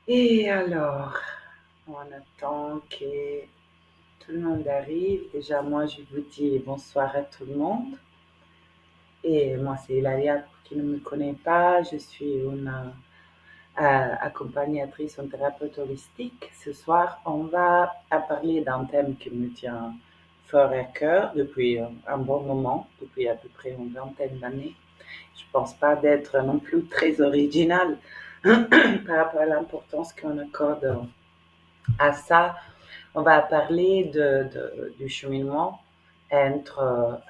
Et alors, on attend que tout le monde arrive. Déjà, moi, je vous dis bonsoir à tout le monde. Et moi, c'est Hilaria, pour qui ne me connaît pas. Je suis une accompagnatrice en thérapeute holistique. Ce soir, on va parler d'un thème qui me tient fort à cœur depuis un bon moment, depuis à peu près une vingtaine d'années. Je ne pense pas d'être non plus très originale par rapport à l'importance qu'on accorde à ça. On va parler du cheminement entre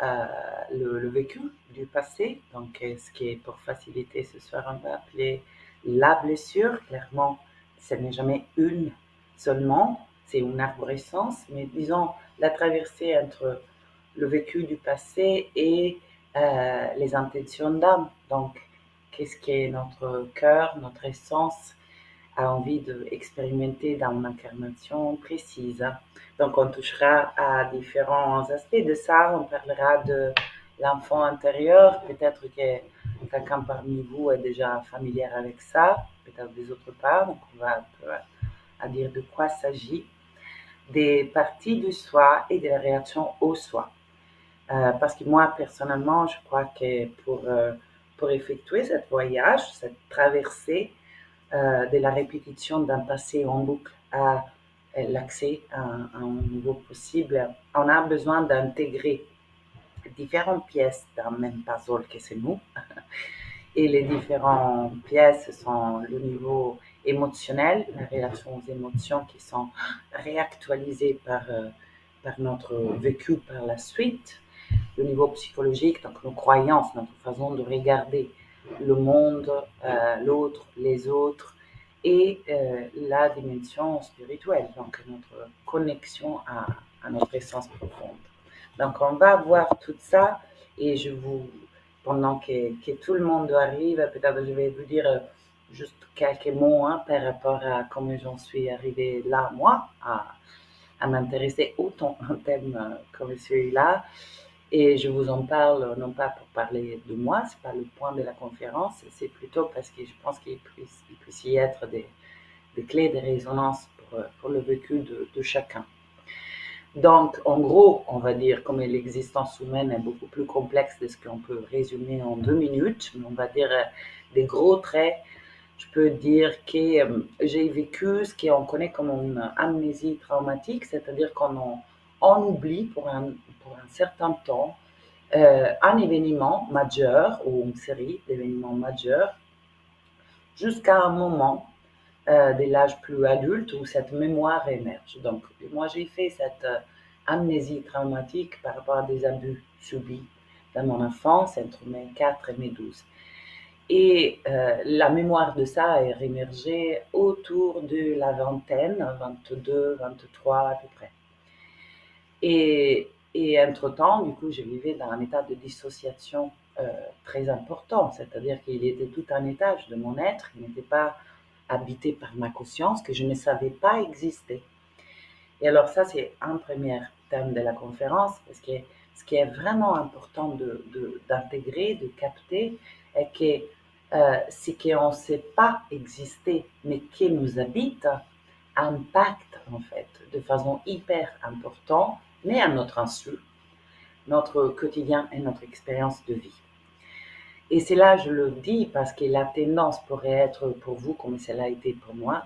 le vécu du passé, donc ce qui est pour faciliter ce soir, on va appeler la blessure. Clairement, ce n'est jamais une seulement, c'est une arborescence, mais disons la traversée entre le vécu du passé et les intentions d'âme. Donc, qu'est-ce qui est notre cœur, notre essence a envie d'expérimenter dans une incarnation précise. Donc, on touchera à différents aspects de ça. On parlera de l'enfant intérieur. Peut-être que quelqu'un parmi vous est déjà familier avec ça, peut-être des autres pas. Donc, on va un peu à dire de quoi il s'agit, des parties du soi et de la réaction au soi. Parce que moi, personnellement, je crois que pour effectuer ce voyage, cette traversée, de la répétition d'un passé en boucle à l'accès à un niveau possible, on a besoin d'intégrer différentes pièces d'un même puzzle que c'est nous. Et les différentes pièces sont le niveau émotionnel, la relation aux émotions qui sont réactualisées par notre vécu par la suite, le niveau psychologique, donc nos croyances, notre façon de regarder le monde, l'autre, les autres, et la dimension spirituelle, donc notre connexion à notre essence profonde. Donc on va voir tout ça et pendant que tout le monde arrive, peut-être je vais vous dire juste quelques mots par rapport à comment j'en suis arrivée là, moi, à m'intéresser autant à un thème comme celui-là. Et je vous en parle non pas pour parler de moi, c'est pas le point de la conférence, c'est plutôt parce que je pense qu'il puisse y être des clés de résonance pour le vécu de chacun. Donc, en gros, on va dire, comme l'existence humaine est beaucoup plus complexe de ce qu'on peut résumer en 2 minutes, mais on va dire des gros traits, je peux dire que j'ai vécu ce qu'on connaît comme une amnésie traumatique, c'est-à-dire on oublie pour un certain temps un événement majeur ou une série d'événements majeurs jusqu'à un moment de l'âge plus adulte où cette mémoire émerge. Donc, moi, j'ai fait cette amnésie traumatique par rapport à des abus subis dans mon enfance entre mes 4 et mes 12. Et la mémoire de ça a émergé autour de la vingtaine, 22, 23 à peu près. Et entre-temps, du coup, je vivais dans un état de dissociation très important, c'est-à-dire qu'il était tout un étage de mon être qui n'était pas habité par ma conscience, que je ne savais pas exister. Et alors ça, c'est un premier thème de la conférence, parce que ce qui est vraiment important d'intégrer, de capter, est que ce qu'on ne sait pas exister, mais qui nous habite, impacte en fait de façon hyper importante, mais à notre insu, notre quotidien et notre expérience de vie. Et c'est là, je le dis, parce que la tendance pourrait être pour vous, comme cela a été pour moi,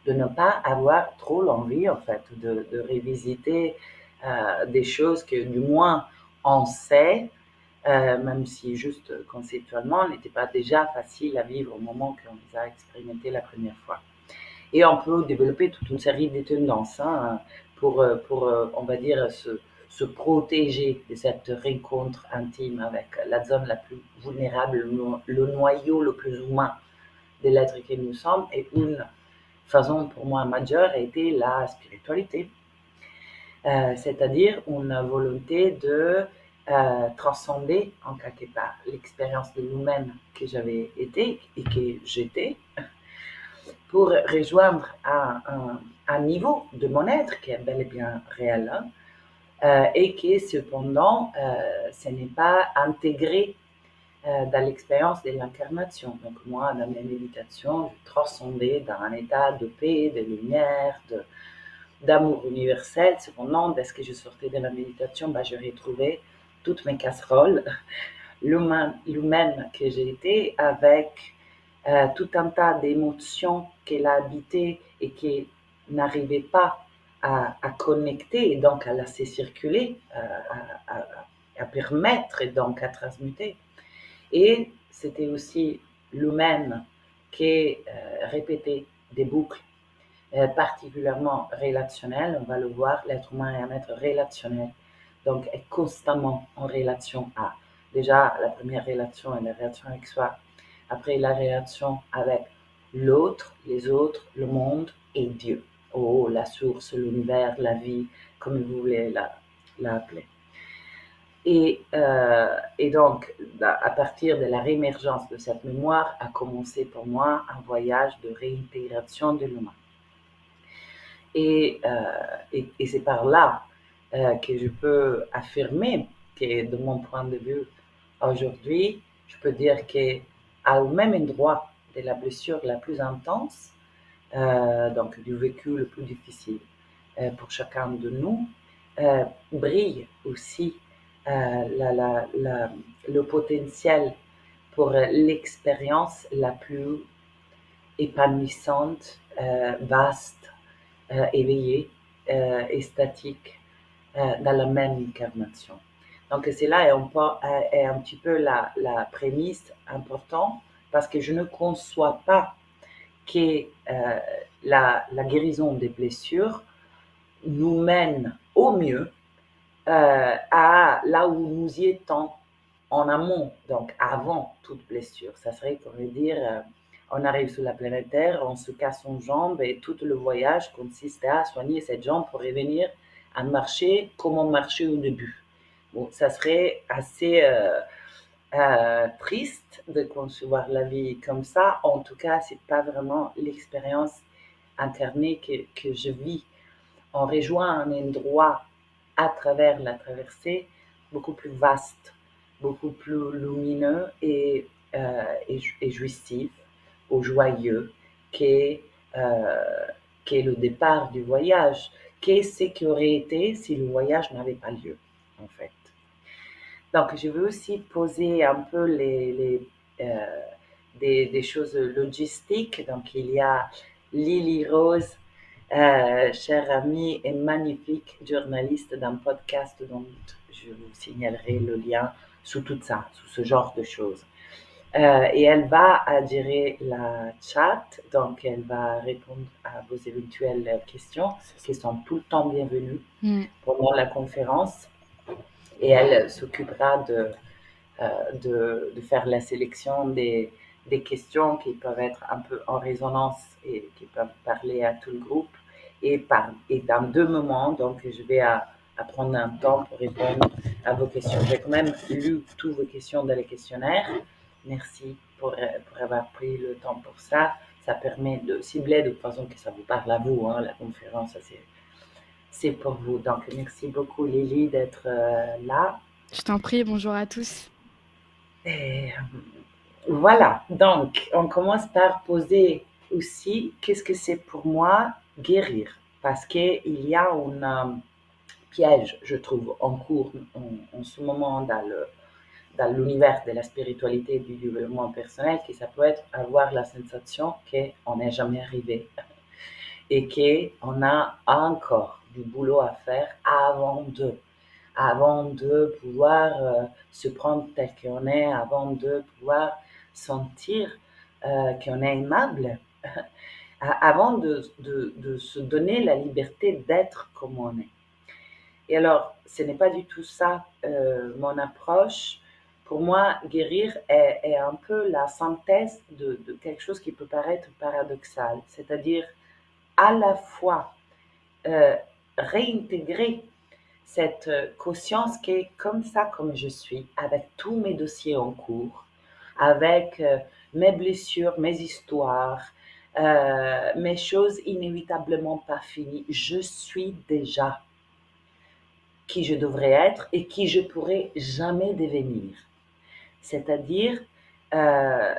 de ne pas avoir trop l'envie, en fait, de revisiter des choses que, du moins, on sait, même si juste conceptuellement, n'était pas déjà facile à vivre au moment qu'on les a expérimentés la première fois. Et on peut développer toute une série de tendances pour on va dire, se protéger de cette rencontre intime avec la zone la plus vulnérable, le noyau le plus humain de l'être que nous sommes. Et une façon pour moi majeure a été la spiritualité, c'est-à-dire une volonté de transcender en quelque part l'expérience de l'humaine que j'avais été et que j'étais pour rejoindre un niveau de mon être qui est bel et bien réel, hein, et qui cependant ce n'est pas intégré dans l'expérience de l'incarnation. Donc moi, dans mes méditations, je transcendais dans un état de paix, de lumière, d'amour universel. Cependant, dès que je sortais de la méditation, je retrouvais toutes mes casseroles, l'humaine que j'ai été, avec tout un tas d'émotions qu'elle a habitées et qui n'arrivait pas à connecter et donc à laisser circuler, à permettre et donc à transmuter. Et c'était aussi l'humaine qui répétait des boucles particulièrement relationnelles. On va le voir, l'être humain est un être relationnel, donc est constamment en relation à déjà la première relation est la relation avec soi, après la relation avec l'autre, les autres, le monde et Dieu. Oh, la source, l'univers, la vie, comme vous voulez l'appeler. Et donc, à partir de la réémergence de cette mémoire, a commencé pour moi un voyage de réintégration de l'humain. Et c'est par là que je peux affirmer que, de mon point de vue, aujourd'hui, je peux dire qu'au même endroit de la blessure la plus intense, donc du vécu le plus difficile pour chacun de nous, brille aussi le potentiel pour l'expérience la plus épanouissante, vaste, éveillée et statique dans la même incarnation. Donc c'est là est un petit peu la prémisse importante parce que je ne conçois pas que la guérison des blessures nous mène au mieux à là où nous y étions en amont, donc avant toute blessure. Ça serait comme dire, on arrive sur la planète Terre, on se casse une jambe et tout le voyage consiste à soigner cette jambe pour revenir à marcher comme on marchait au début. Bon, ça serait assez triste de concevoir la vie comme ça. En tout cas, c'est pas vraiment l'expérience incarnée que je vis. On rejoint un endroit à travers la traversée beaucoup plus vaste, beaucoup plus lumineux et jouissif, ou joyeux, qu'est qu'est le départ du voyage, qu'est ce qui aurait été si le voyage n'avait pas lieu, en fait. Donc, je veux aussi poser un peu des choses logistiques. Donc, il y a Lily Rose, chère amie et magnifique journaliste d'un podcast dont je vous signalerai le lien sous tout ça, sous ce genre de choses. Et elle va gérer la chat, donc elle va répondre à vos éventuelles questions qui sont tout le temps bienvenues pendant la conférence. Et elle s'occupera de faire la sélection des questions qui peuvent être un peu en résonance et qui peuvent parler à tout le groupe. Et dans 2 moments, donc je vais prendre un temps pour répondre à vos questions. J'ai quand même lu toutes vos questions dans les questionnaires. Merci pour avoir pris le temps pour ça. Ça permet de cibler de toute façon que ça vous parle à vous, hein, la conférence, c'est pour vous. Donc, merci beaucoup Lily d'être là. Je t'en prie, bonjour à tous. Et voilà, donc on commence par poser aussi qu'est-ce que c'est pour moi guérir. Parce qu'il y a un piège, je trouve, en cours en ce moment dans l'univers de la spiritualité et du développement personnel, qui ça peut être avoir la sensation qu'on n'est jamais arrivé et qu'on a encore du boulot à faire avant de pouvoir se prendre tel qu'on est, avant de pouvoir sentir qu'on est aimable, avant de se donner la liberté d'être comme on est. Et alors, ce n'est pas du tout ça mon approche. Pour moi, guérir est un peu la synthèse de quelque chose qui peut paraître paradoxal, c'est-à-dire à la fois euh, réintégrer cette conscience qui est comme ça, comme je suis, avec tous mes dossiers en cours, avec mes blessures, mes histoires, mes choses inévitablement pas finies. Je suis déjà qui je devrais être et qui je pourrais jamais devenir. c'est-à-dire euh,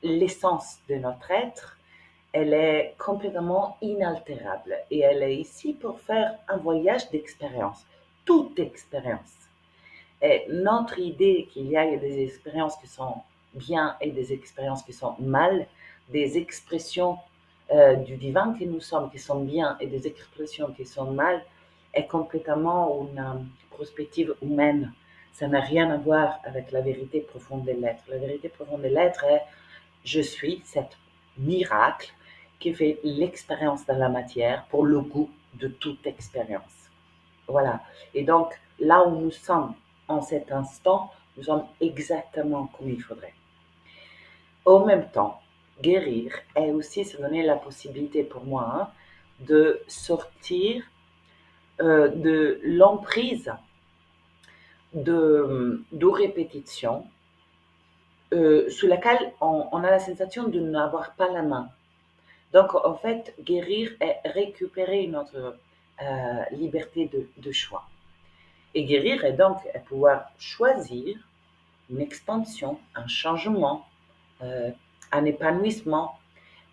l'essence de notre être, elle est complètement inaltérable et elle est ici pour faire un voyage d'expérience, toute expérience. Et notre idée qu'il y a des expériences qui sont bien et des expériences qui sont mal, des expressions du divin que nous sommes qui sont bien et des expressions qui sont mal, est complètement une perspective humaine. Ça n'a rien à voir avec la vérité profonde de l'être. La vérité profonde de l'être est je suis cet miracle qui fait l'expérience de la matière pour le goût de toute expérience. Voilà. Et donc, là où nous sommes en cet instant, nous sommes exactement comme il faudrait. Au même temps, guérir est aussi se donner la possibilité pour moi de sortir de l'emprise de répétition sous laquelle on a la sensation de n'avoir pas la main. Donc, en fait, guérir est récupérer notre liberté de choix. Et guérir est donc pouvoir choisir une expansion, un changement, euh, un épanouissement,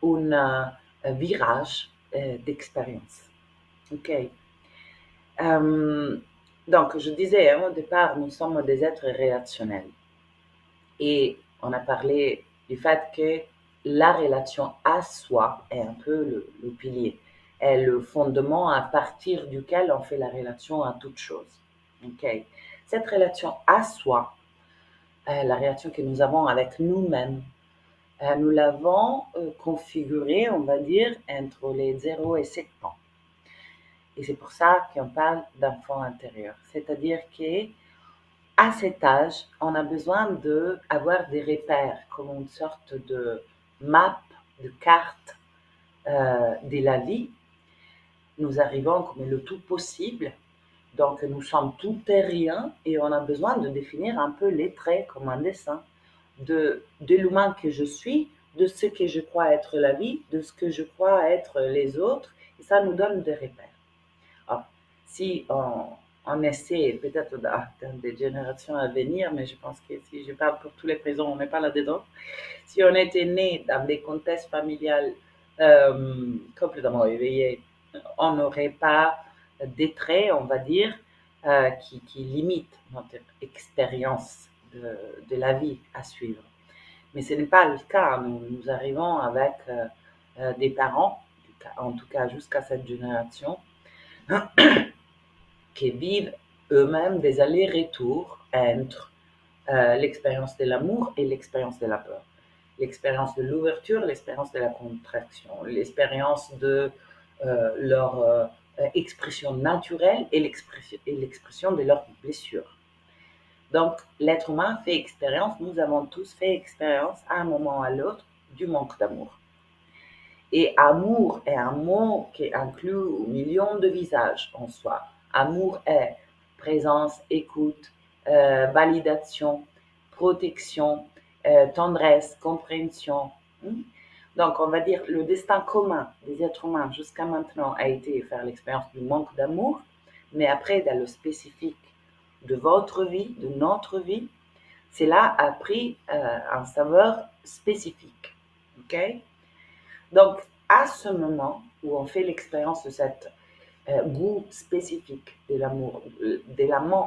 un virage d'expérience. OK. Euh, donc, je disais au départ, nous sommes des êtres relationnels. Et on a parlé du fait que la relation à soi est un peu le pilier, est le fondement à partir duquel on fait la relation à toute chose. Okay. Cette relation à soi, la relation que nous avons avec nous-mêmes, nous l'avons configurée, on va dire, entre les 0 et 7 ans. Et c'est pour ça qu'on parle d'enfant intérieur. C'est-à-dire que à cet âge, on a besoin d'avoir des repères, comme une sorte de map, de carte de la vie. Nous arrivons comme le tout possible, donc nous sommes tout et rien, et on a besoin de définir un peu les traits comme un dessin de l'humain que je suis, de ce que je crois être la vie, de ce que je crois être les autres, et ça nous donne des repères. Alors, si on essaie peut-être dans des générations à venir, mais je pense que si je parle pour tous les présents, on n'est pas là-dedans. Si on était né dans des contextes familiales complètement éveillés, on n'aurait pas des traits, on va dire, qui limitent notre expérience de la vie à suivre. Mais ce n'est pas le cas. Nous arrivons avec des parents, en tout cas jusqu'à cette génération, qui vivent eux-mêmes des allers-retours entre l'expérience de l'amour et l'expérience de la peur. L'expérience de l'ouverture, l'expérience de la contraction, l'expérience de leur expression naturelle et l'expression de leurs blessures. Donc, l'être humain fait expérience, nous avons tous fait expérience à un moment ou à l'autre du manque d'amour. Et amour est un mot qui inclut millions de visages en soi. Amour est présence, écoute, validation, protection, tendresse, compréhension. Donc, on va dire le destin commun des êtres humains jusqu'à maintenant a été de faire l'expérience du manque d'amour, mais après, dans le spécifique de votre vie, de notre vie, cela a pris un saveur spécifique. OK? Donc, à ce moment où on fait l'expérience de cet goût spécifique de l'amour,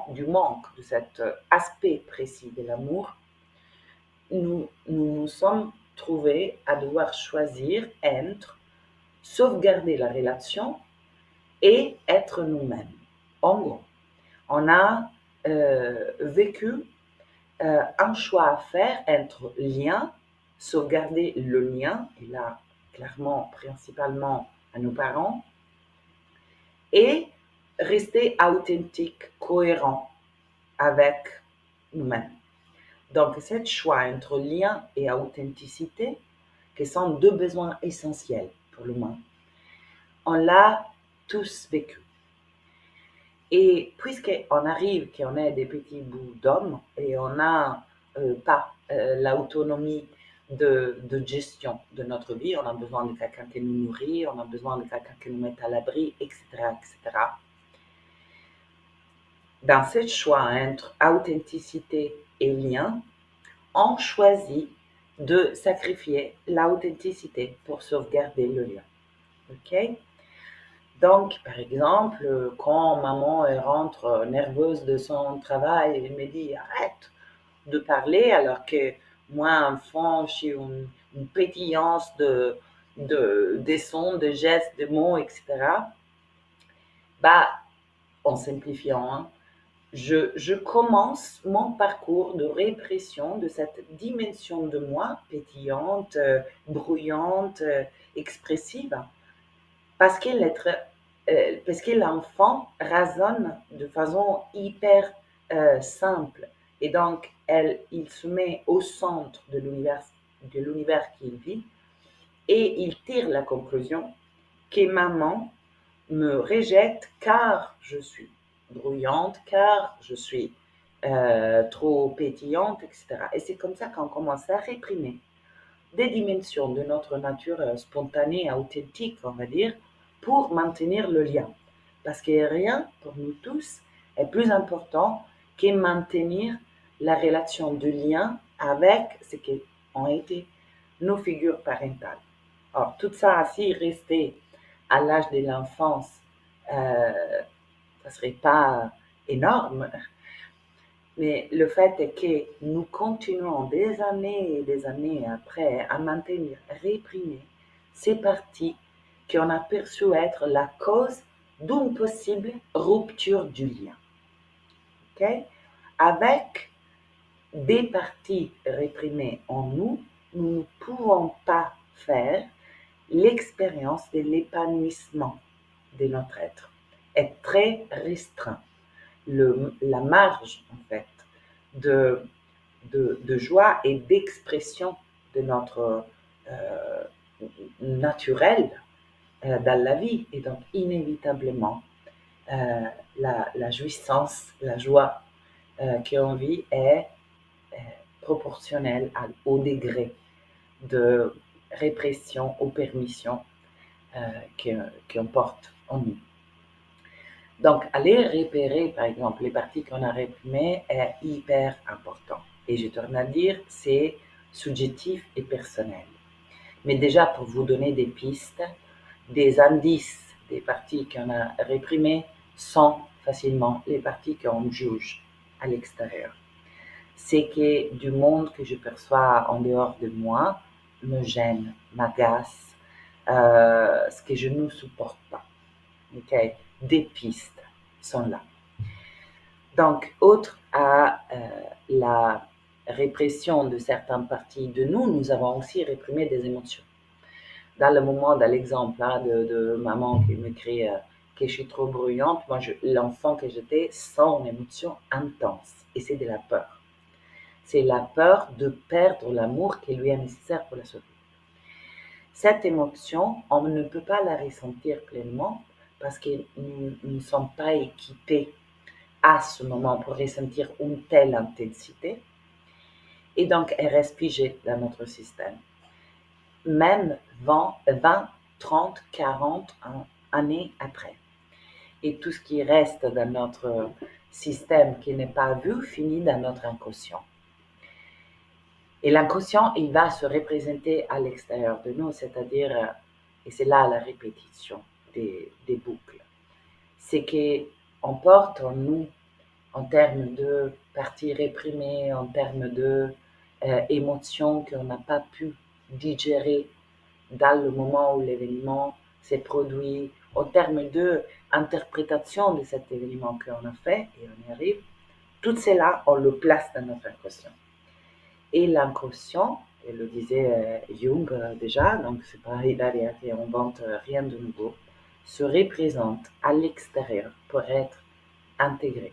du manque, de cet aspect précis de l'amour, nous sommes trouvés à devoir choisir entre sauvegarder la relation et être nous-mêmes. En gros, on a vécu un choix à faire entre lien, sauvegarder le lien, et là, clairement, principalement à nos parents, et rester authentique, cohérent avec nous-mêmes. Donc, ce choix entre lien et authenticité, qui sont deux besoins essentiels pour l'humain, on l'a tous vécu. Et puisqu'on arrive, qu'on est des petits bouts d'hommes et on n'a pas l'autonomie de gestion de notre vie, on a besoin de quelqu'un qui nous nourrit, on a besoin de quelqu'un qui nous mette à l'abri, etc., etc. Dans ce choix entre authenticité et lien, on choisit de sacrifier l'authenticité pour sauvegarder le lien. OK? Donc, par exemple, quand maman rentre nerveuse de son travail, elle me dit arrête de parler, alors que moi, enfant, j'ai une pétillance des sons, de gestes, de mots, etc. Bah, en simplifiant, hein, je commence mon parcours de répression de cette dimension de moi, pétillante, bruyante, expressive, parce parce que l'enfant raisonne de façon hyper simple. Et donc, il se met au centre de l'univers qu'il vit et il tire la conclusion que maman me rejette car je suis bruyante, car je suis trop pétillante, etc. Et c'est comme ça qu'on commence à réprimer des dimensions de notre nature spontanée, authentique, on va dire, pour maintenir le lien. Parce que rien, pour nous tous, est plus important que maintenir la relation de lien avec ce qui ont été nos figures parentales. Or, tout ça, si restait à l'âge de l'enfance, ça serait pas énorme, mais le fait est que nous continuons des années et des années après à maintenir réprimées ces parties qu'on a perçues être la cause d'une possible rupture du lien. Okay? Avec des parties réprimées en nous, nous ne pouvons pas faire l'expérience de l'épanouissement de notre être. Est très restreint. La marge, en fait, de, de joie et d'expression de notre euh, naturel dans la vie. Et donc, inévitablement, la jouissance, la joie qu'on vit est proportionnelle au degré de répression ou permission qu'on porte en nous. Donc, aller repérer, par exemple, les parties qu'on a réprimées est hyper important. Et je tourne à dire, c'est subjectif et personnel. Mais déjà, pour vous donner des pistes, des indices des parties qu'on a réprimées sont facilement les parties qu'on juge à l'extérieur. C'est que du monde que je perçois en dehors de moi me gêne, m'agace, ce que je ne supporte pas. Okay? Des pistes sont là. Donc, autre à la répression de certaines parties de nous, nous avons aussi réprimé des émotions. Dans le moment, dans l'exemple là, de maman qui m'écrit que je suis trop bruyante, moi, l'enfant que j'étais sent une émotion intense et c'est de la peur. C'est la peur de perdre l'amour qui lui est nécessaire pour la survie. Cette émotion, on ne peut pas la ressentir pleinement parce que nous ne sommes pas équipés à ce moment pour ressentir une telle intensité. Et donc, elle reste figée dans notre système. Même 20, 30, 40 années après. Et tout ce qui reste dans notre système qui n'est pas vu finit dans notre inconscient. Et l'inconscient, il va se représenter à l'extérieur de nous, c'est-à-dire, et c'est là la répétition des boucles, c'est qu'on porte en nous, en termes de parties réprimées, en termes de émotions qu'on n'a pas pu digérer dans le moment où l'événement s'est produit, en termes de interprétation de cet événement qu'on a fait, et on y arrive, tout cela, on le place dans notre inconscient. Et l'inconscient, et le disait Jung déjà, donc c'est pas Hilaria qui invente rien de nouveau, se représente à l'extérieur pour être intégré.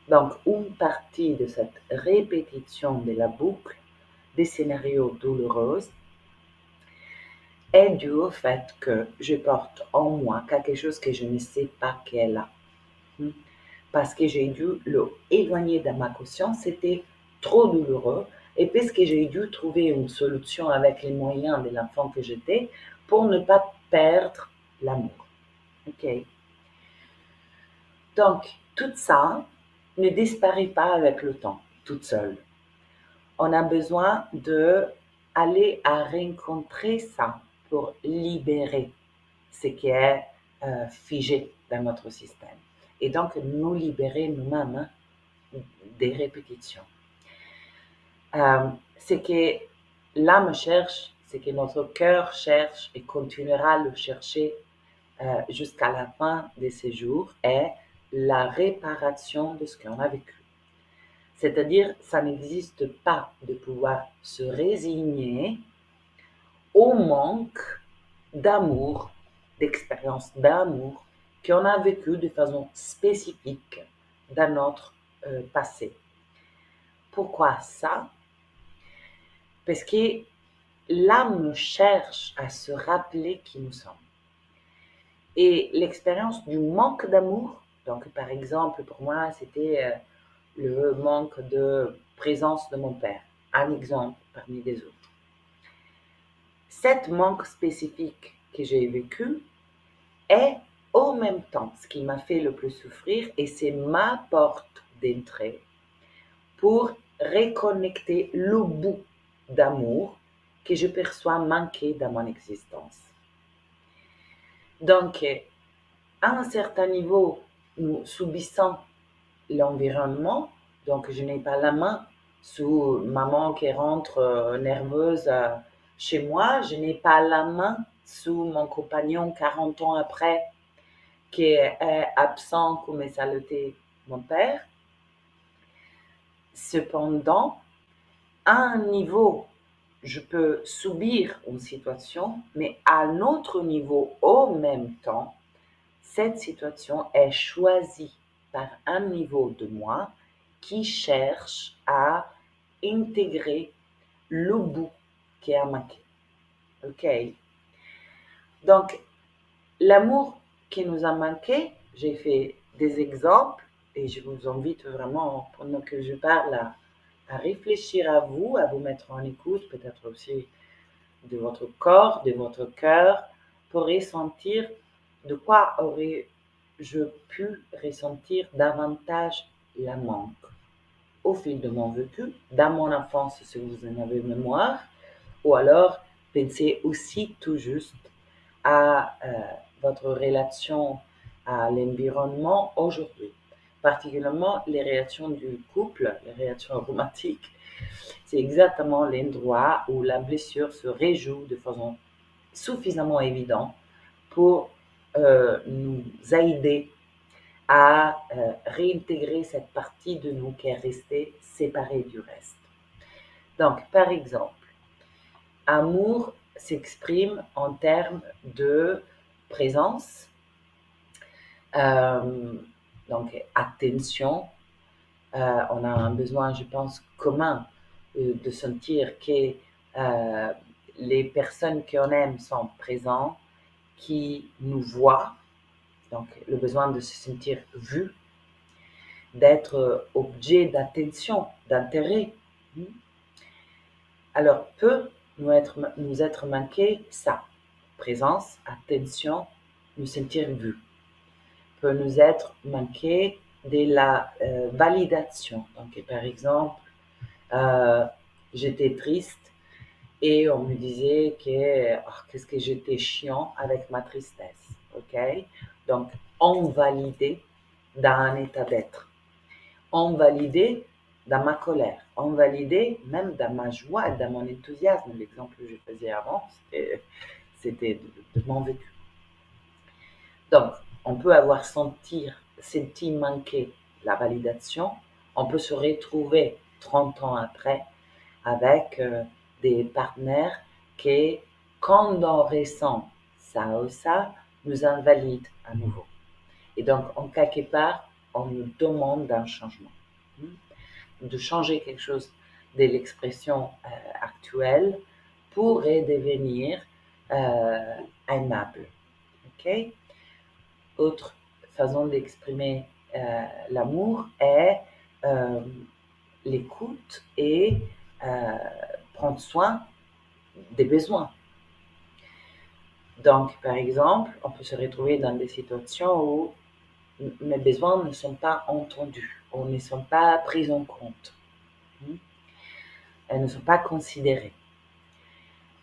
Donc, une partie de cette répétition de la boucle des scénarios douloureux est due au fait que je porte en moi quelque chose que je ne sais pas qu'elle a. Parce que j'ai dû l'éloigner de ma conscience, c'était trop douloureux. Et puisque j'ai dû trouver une solution avec les moyens de l'enfant que j'étais pour ne pas perdre l'amour. OK? Donc, tout ça ne disparaît pas avec le temps, toute seule. on a besoin d'aller à rencontrer ça pour libérer ce qui est figé dans notre système. Et donc, nous libérer nous-mêmes des répétitions. Ce que l'âme cherche, ce que notre cœur cherche et continuera à le chercher jusqu'à la fin de ses jours est la réparation de ce qu'on a vécu. C'est-à-dire, ça n'existe pas de pouvoir se résigner au manque d'amour, d'expérience d'amour qu'on a vécu de façon spécifique dans notre passé. Pourquoi ça? Parce que l'âme cherche à se rappeler qui nous sommes. Et l'expérience du manque d'amour, donc par exemple pour moi c'était le manque de présence de mon père, un exemple parmi les autres. Cet manque spécifique que j'ai vécu est en même temps ce qui m'a fait le plus souffrir et c'est ma porte d'entrée pour reconnecter le bout d'amour que je perçois manquer dans mon existence. Donc, à un certain niveau, nous subissons l'environnement, donc je n'ai pas la main sous maman qui rentre nerveuse chez moi, je n'ai pas la main sous mon compagnon 40 ans après qui est absent comme ça l'était mon père. Cependant, à un niveau, je peux subir une situation, mais à un autre niveau, au même temps, cette situation est choisie par un niveau de moi qui cherche à intégrer le bout qui a manqué. OK? Donc, l'amour qui nous a manqué, j'ai fait des exemples et je vous invite vraiment, pendant que je parle, à réfléchir à vous mettre en écoute, peut-être aussi de votre corps, de votre cœur, pour ressentir de quoi aurais-je pu ressentir davantage la manque au fil de mon vécu, dans mon enfance si vous en avez mémoire, ou alors pensez aussi tout juste à votre relation à l'environnement aujourd'hui, particulièrement les réactions du couple, les réactions romantiques. C'est exactement l'endroit où la blessure se réjoue de façon suffisamment évidente pour nous aider à réintégrer cette partie de nous qui est restée séparée du reste. Donc, par exemple, amour s'exprime en termes de présence, donc attention. On a un besoin, je pense, commun de sentir que les personnes qu'on aime sont présentes, qui nous voient, donc le besoin de se sentir vu, d'être objet d'attention, d'intérêt. Alors peut nous être manqué ça, présence, attention, nous sentir vu. Peut nous être manqué de la validation. Donc par exemple, j'étais triste et on me disait que qu'est-ce que j'étais chiant avec ma tristesse. OK? Donc on validait dans un état d'être. On validait dans ma colère. On validait même dans ma joie, dans mon enthousiasme. L'exemple que je faisais avant, c'était de mon vécu. Donc, on peut avoir senti manquer la validation. On peut se retrouver 30 ans après avec des partenaires qui, quand on ressent ça ou ça, nous invalident à nouveau. Et donc, en quelque part, on nous demande un changement, de changer quelque chose de l'expression actuelle pour redevenir aimable. OK? Autre façon d'exprimer l'amour est l'écoute et prendre soin des besoins. Donc, par exemple, on peut se retrouver dans des situations où mes besoins ne sont pas entendus, ou ne sont pas pris en compte. elles ne sont pas considérées.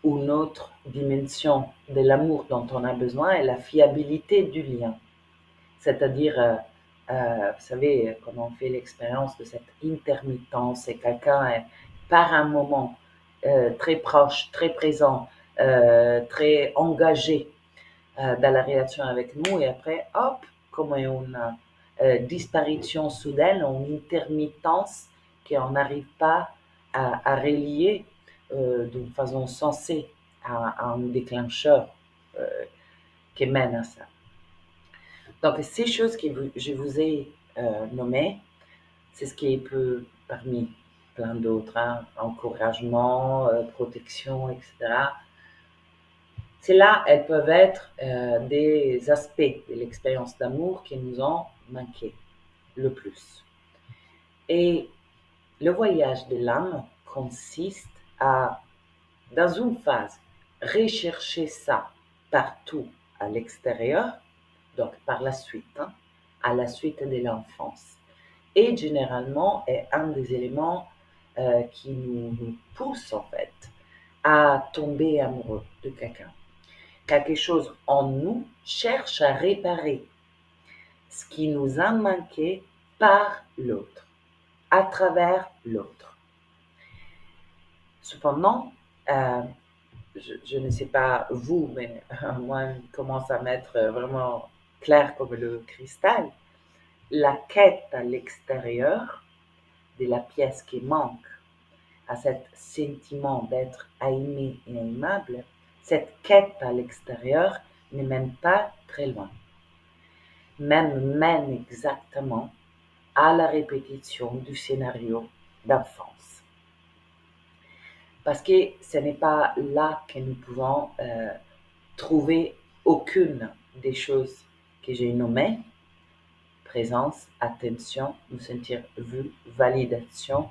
Une autre dimension de l'amour dont on a besoin est la fiabilité du lien. C'est-à-dire, vous savez, quand on fait l'expérience de cette intermittence et quelqu'un est par un moment très proche, très présent, très engagé dans la relation avec nous et après, hop, comme une disparition soudaine, une intermittence qu'on n'arrive pas à relier d'une façon sensée à un déclencheur euh, qui mène à ça. Donc, ces choses que je vous ai nommées, c'est ce qui peut, parmi plein d'autres, hein, encouragement, protection, etc. Celles-là, elles peuvent être des aspects de l'expérience d'amour qui nous ont manqué le plus. Et le voyage de l'âme consiste à, dans une phase, rechercher ça partout à l'extérieur, donc par la suite, hein, à la suite de l'enfance. Et généralement est un des éléments qui nous pousse en fait à tomber amoureux de quelqu'un. Quelque chose en nous cherche à réparer ce qui nous a manqué par l'autre, à travers l'autre. Cependant, euh, je ne sais pas vous, mais moi, je commence à m'être vraiment clair comme le cristal. La quête à l'extérieur de la pièce qui manque, à cet sentiment d'être aimé et aimable, cette quête à l'extérieur ne mène pas très loin. Même mène exactement à la répétition du scénario d'enfance. Parce que ce n'est pas là que nous pouvons trouver aucune des choses que j'ai nommées: présence, attention, nous sentir vu, validation,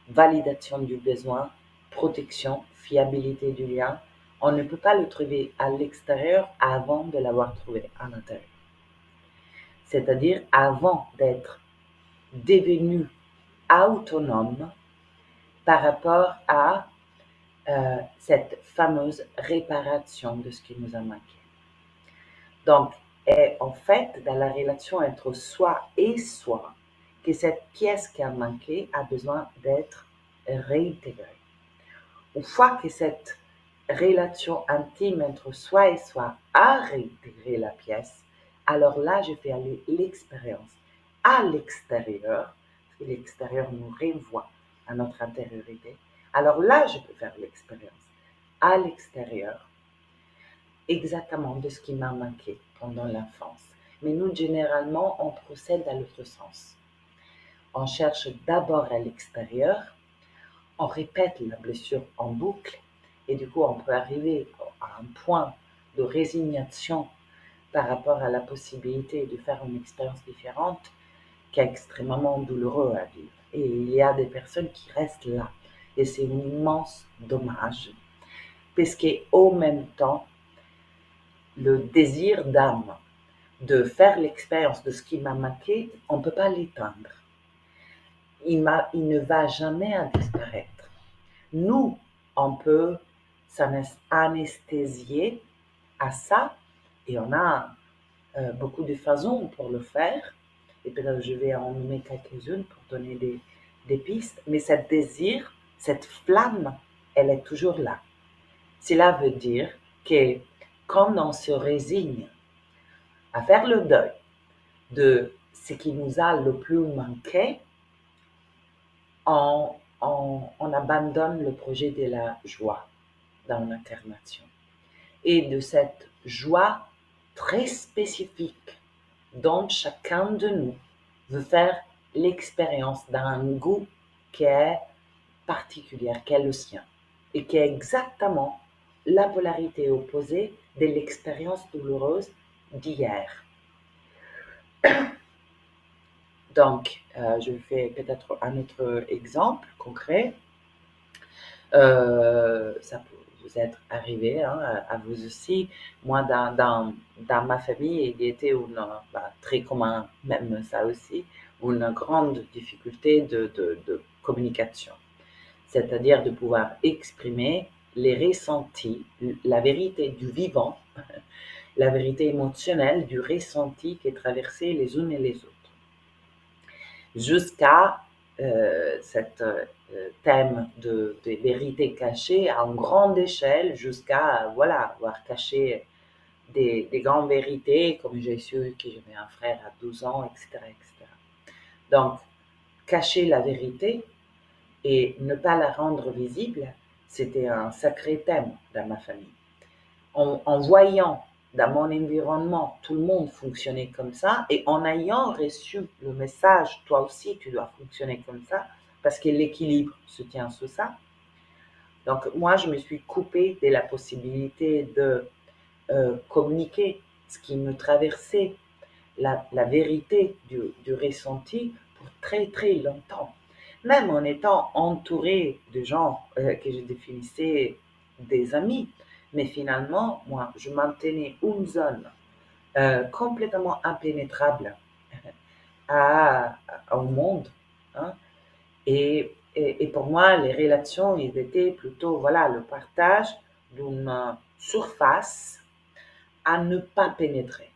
validation du besoin, protection, fiabilité du lien. On ne peut pas le trouver à l'extérieur avant de l'avoir trouvé à l'intérieur. C'est-à-dire avant d'être devenu autonome par rapport à cette fameuse réparation de ce qui nous a manqué. Donc, est en fait dans la relation entre soi et soi que cette pièce qui a manqué a besoin d'être réintégrée. Une fois que cette relation intime entre soi et soi a réintégré la pièce, alors là, je fais aller l'expérience à l'extérieur, parce que l'extérieur nous renvoie à notre intériorité. Alors là, je peux faire l'expérience à l'extérieur exactement de ce qui m'a manqué pendant l'enfance. Mais nous, généralement, on procède à l'autre sens. On cherche d'abord à l'extérieur, on répète la blessure en boucle, et du coup, on peut arriver à un point de résignation par rapport à la possibilité de faire une expérience différente qui est extrêmement douloureux à vivre. Et il y a des personnes qui restent là. Et c'est un immense dommage, parce qu'au même temps, le désir d'âme de faire l'expérience de ce qui m'a manqué, on ne peut pas l'éteindre. Il ne va jamais disparaître. Nous, on peut s'anesthésier à ça et on a beaucoup de façons pour le faire. Et peut-être je vais en nommer quelques-unes pour donner des pistes. Mais ce désir, cette flamme, elle est toujours là. Cela veut dire que quand on se résigne à faire le deuil de ce qui nous a le plus manqué, on abandonne le projet de la joie dans l'incarnation. Et de cette joie très spécifique dont chacun de nous veut faire l'expérience d'un goût qui est particulier, qui est le sien, et qui est exactement la polarité opposée de l'expérience douloureuse d'hier. Donc, je fais peut-être un autre exemple concret. Ça peut vous être arrivé hein, à vous aussi. Moi, dans ma famille, il y était très commun, même ça aussi, une grande difficulté de communication. c'est-à-dire de pouvoir exprimer les ressentis, la vérité du vivant, la vérité émotionnelle du ressenti qui est traversé les unes et les autres. Jusqu'à cet thème de vérité cachée à une grande échelle, jusqu'à voilà, avoir caché des grandes vérités, comme j'ai su que j'avais un frère à 12 ans, etc., etc. Donc, cacher la vérité et ne pas la rendre visible, c'était un sacré thème dans ma famille. En voyant dans mon environnement tout le monde fonctionner comme ça et en ayant reçu le message, toi aussi tu dois fonctionner comme ça, parce que l'équilibre se tient sur ça. Donc moi, je me suis coupée de la possibilité de communiquer ce qui me traversait, la vérité du ressenti pour très très longtemps. Même en étant entourée de gens que je définissais des amis. Mais finalement, moi, je maintenais une zone complètement impénétrable au monde. Hein. Et pour moi, les relations, ils étaient plutôt voilà, le partage d'une surface à ne pas pénétrer.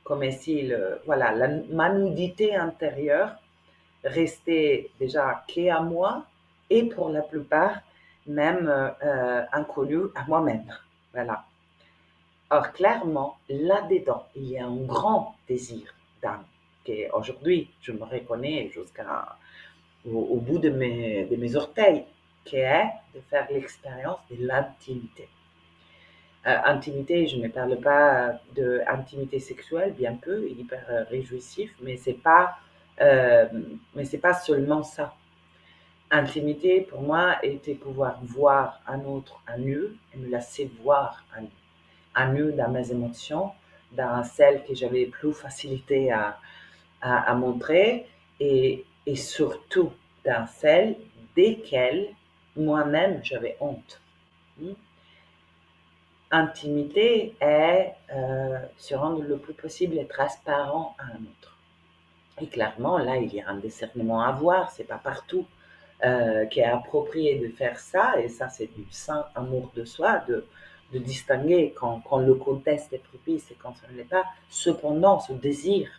Comme si voilà, ma nudité intérieure restait déjà qu'à moi et pour la plupart même inconnue à moi-même. Voilà. Or, clairement, là-dedans, il y a un grand désir d'âme qu'aujourd'hui, je me reconnais jusqu'au bout de mes orteils, qui est de faire l'expérience de l'intimité. Intimité, je ne parle pas d'intimité sexuelle, bien peu, hyper réjouissif, euh, mais c'est pas seulement ça. Intimité, pour moi, était pouvoir voir un autre à nu et me laisser voir à nu dans mes émotions, dans celles que j'avais plus facilité à montrer et surtout dans celles desquelles moi-même j'avais honte. Intimité est se rendre le plus possible et transparent à un autre. Et clairement, là, il y a un discernement à avoir, c'est pas partout qui est approprié de faire ça, et ça, c'est du saint amour de soi, de distinguer quand le contexte est propice et quand ça ne l'est pas. Cependant, ce désir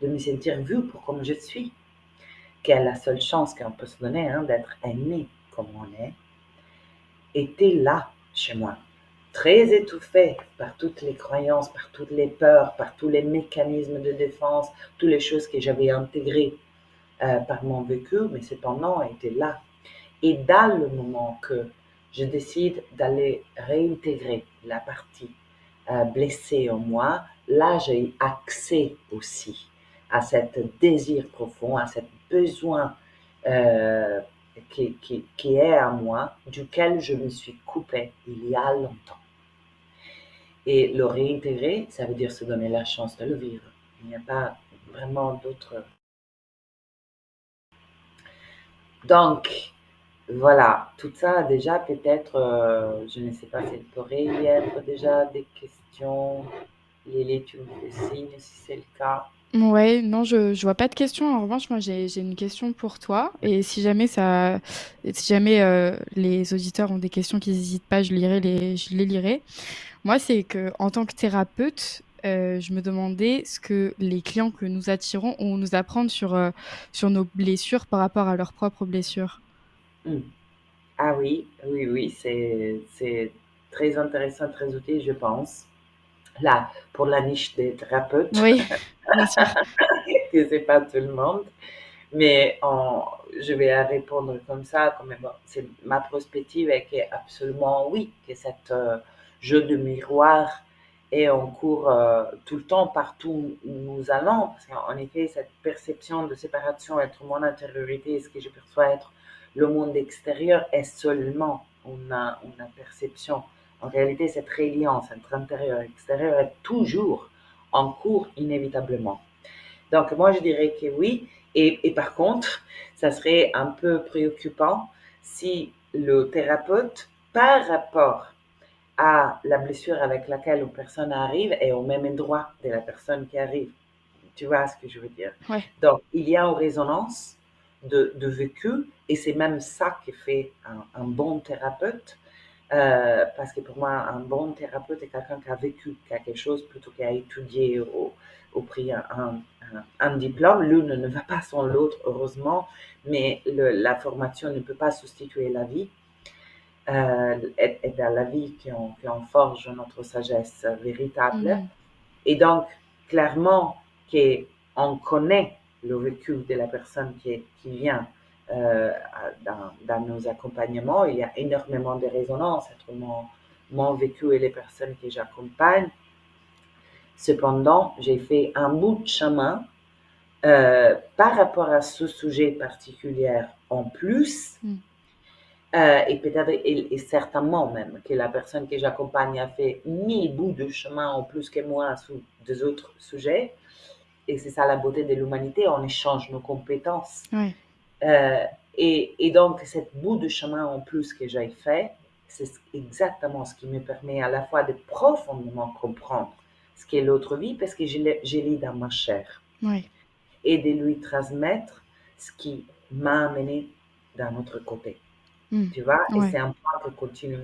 de me sentir vue pour comme je suis, qui est la seule chance qu'on peut se donner hein, d'être aimé comme on est, était là chez moi. Très étouffé par toutes les croyances, par toutes les peurs, par tous les mécanismes de défense, toutes les choses que j'avais intégrées par mon vécu, mais cependant était là. Et dans le moment que je décide d'aller réintégrer la partie blessée en moi, là j'ai accès aussi à cet désir profond, à cet besoin euh, qui est à moi, duquel je me suis coupée il y a longtemps. Et le réintégrer, ça veut dire se donner la chance de le vivre. Il n'y a pas vraiment d'autre. Donc, voilà, tout ça déjà peut-être, je ne sais pas s'il pourrait y être déjà des questions. Lily, tu me fais signe si c'est le cas. Ouais, non, je vois pas de questions. En revanche, moi, j'ai une question pour toi. Et si jamais les auditeurs ont des questions qu'ils n'hésitent pas, je les lirai. Moi, c'est que en tant que thérapeute, je me demandais ce que les clients que nous attirons ont à nous apprendre sur nos blessures par rapport à leurs propres blessures. Hmm. Ah oui, oui, oui, c'est très intéressant, très utile, je pense. Là, pour la niche des thérapeutes, Oui, bien sûr. que c'est pas tout le monde. Mais je vais répondre comme ça, comme bon, c'est ma perspective est que absolument oui, que cet jeu de miroir est en cours tout le temps, partout où nous allons. Parce qu'en effet, cette perception de séparation entre mon intériorité et ce que je perçois être le monde extérieur est seulement une perception. En réalité, cette reliance entre intérieur et extérieur est toujours en cours inévitablement. Donc, moi, je dirais que oui. Et par contre, ça serait un peu préoccupant si le thérapeute, par rapport à la blessure avec laquelle une personne arrive, est au même endroit de la personne qui arrive. Tu vois ce que je veux dire? Ouais. Donc, il y a une résonance, de vécu, et c'est même ça qui fait un bon thérapeute. Parce que pour moi, un bon thérapeute est quelqu'un qui a vécu quelque chose plutôt qu'à étudier ou pris un diplôme. L'une ne va pas sans l'autre, heureusement, mais la formation ne peut pas substituer la vie. Et dans la vie qu'on forge notre sagesse véritable. Mhm. Et donc, clairement, qu'on connaît le vécu de la personne qui vient dans nos accompagnements. Il y a énormément de résonances entre mon vécu et les personnes que j'accompagne. Cependant, j'ai fait un bout de chemin par rapport à ce sujet particulier en plus. Mhm. Et peut-être, et certainement même, que la personne que j'accompagne a fait 1000 bouts de chemin en plus que moi sur des autres sujets. Et c'est ça la beauté de l'humanité, on échange nos compétences. Ouais. Euh, et donc, cette bout de chemin en plus que j'ai fait, c'est exactement ce qui me permet à la fois de profondément comprendre ce qu'est l'autre vie, parce que je l'ai dans ma chair, Ouais. et de lui transmettre ce qui m'a amené d'un autre côté. Mhm. Tu vois, et Ouais. c'est un point qui continue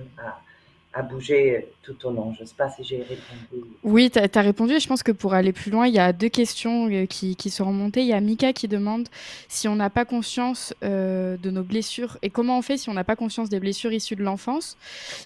à bouger tout au long. Je ne sais pas si j'ai répondu. Oui, tu as répondu. Et je pense que pour aller plus loin, il y a deux questions qui sont remontées. Il y a Mika qui demande si on n'a pas conscience de nos blessures et comment on fait si on n'a pas conscience des blessures issues de l'enfance.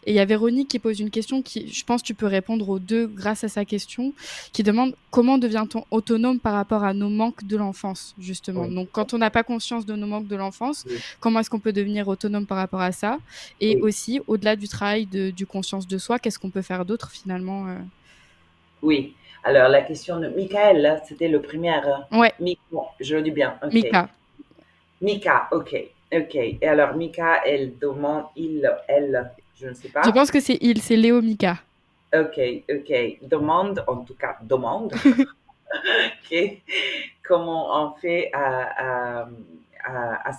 Et il y a Véronique qui pose une question qui, je pense, tu peux répondre aux deux grâce à sa question, qui demande comment devient-on autonome par rapport à nos manques de l'enfance, justement. Oui, Donc, quand on n'a pas conscience de nos manques de l'enfance, oui, comment est-ce qu'on peut devenir autonome par rapport à ça? Et oui. aussi, au-delà du travail du conscience de soi, qu'est-ce qu'on peut faire d'autre finalement Oui. Alors, la question de Michael, là, c'était le premier. Ouais, Bon, je le dis bien. OK. Mika. Mika, OK. OK. Et alors, Mika, elle demande, elle, je ne sais Je pas. pense que c'est Léo Mika. OK, OK. Demande, en tout cas, demande. OK. Comment on fait à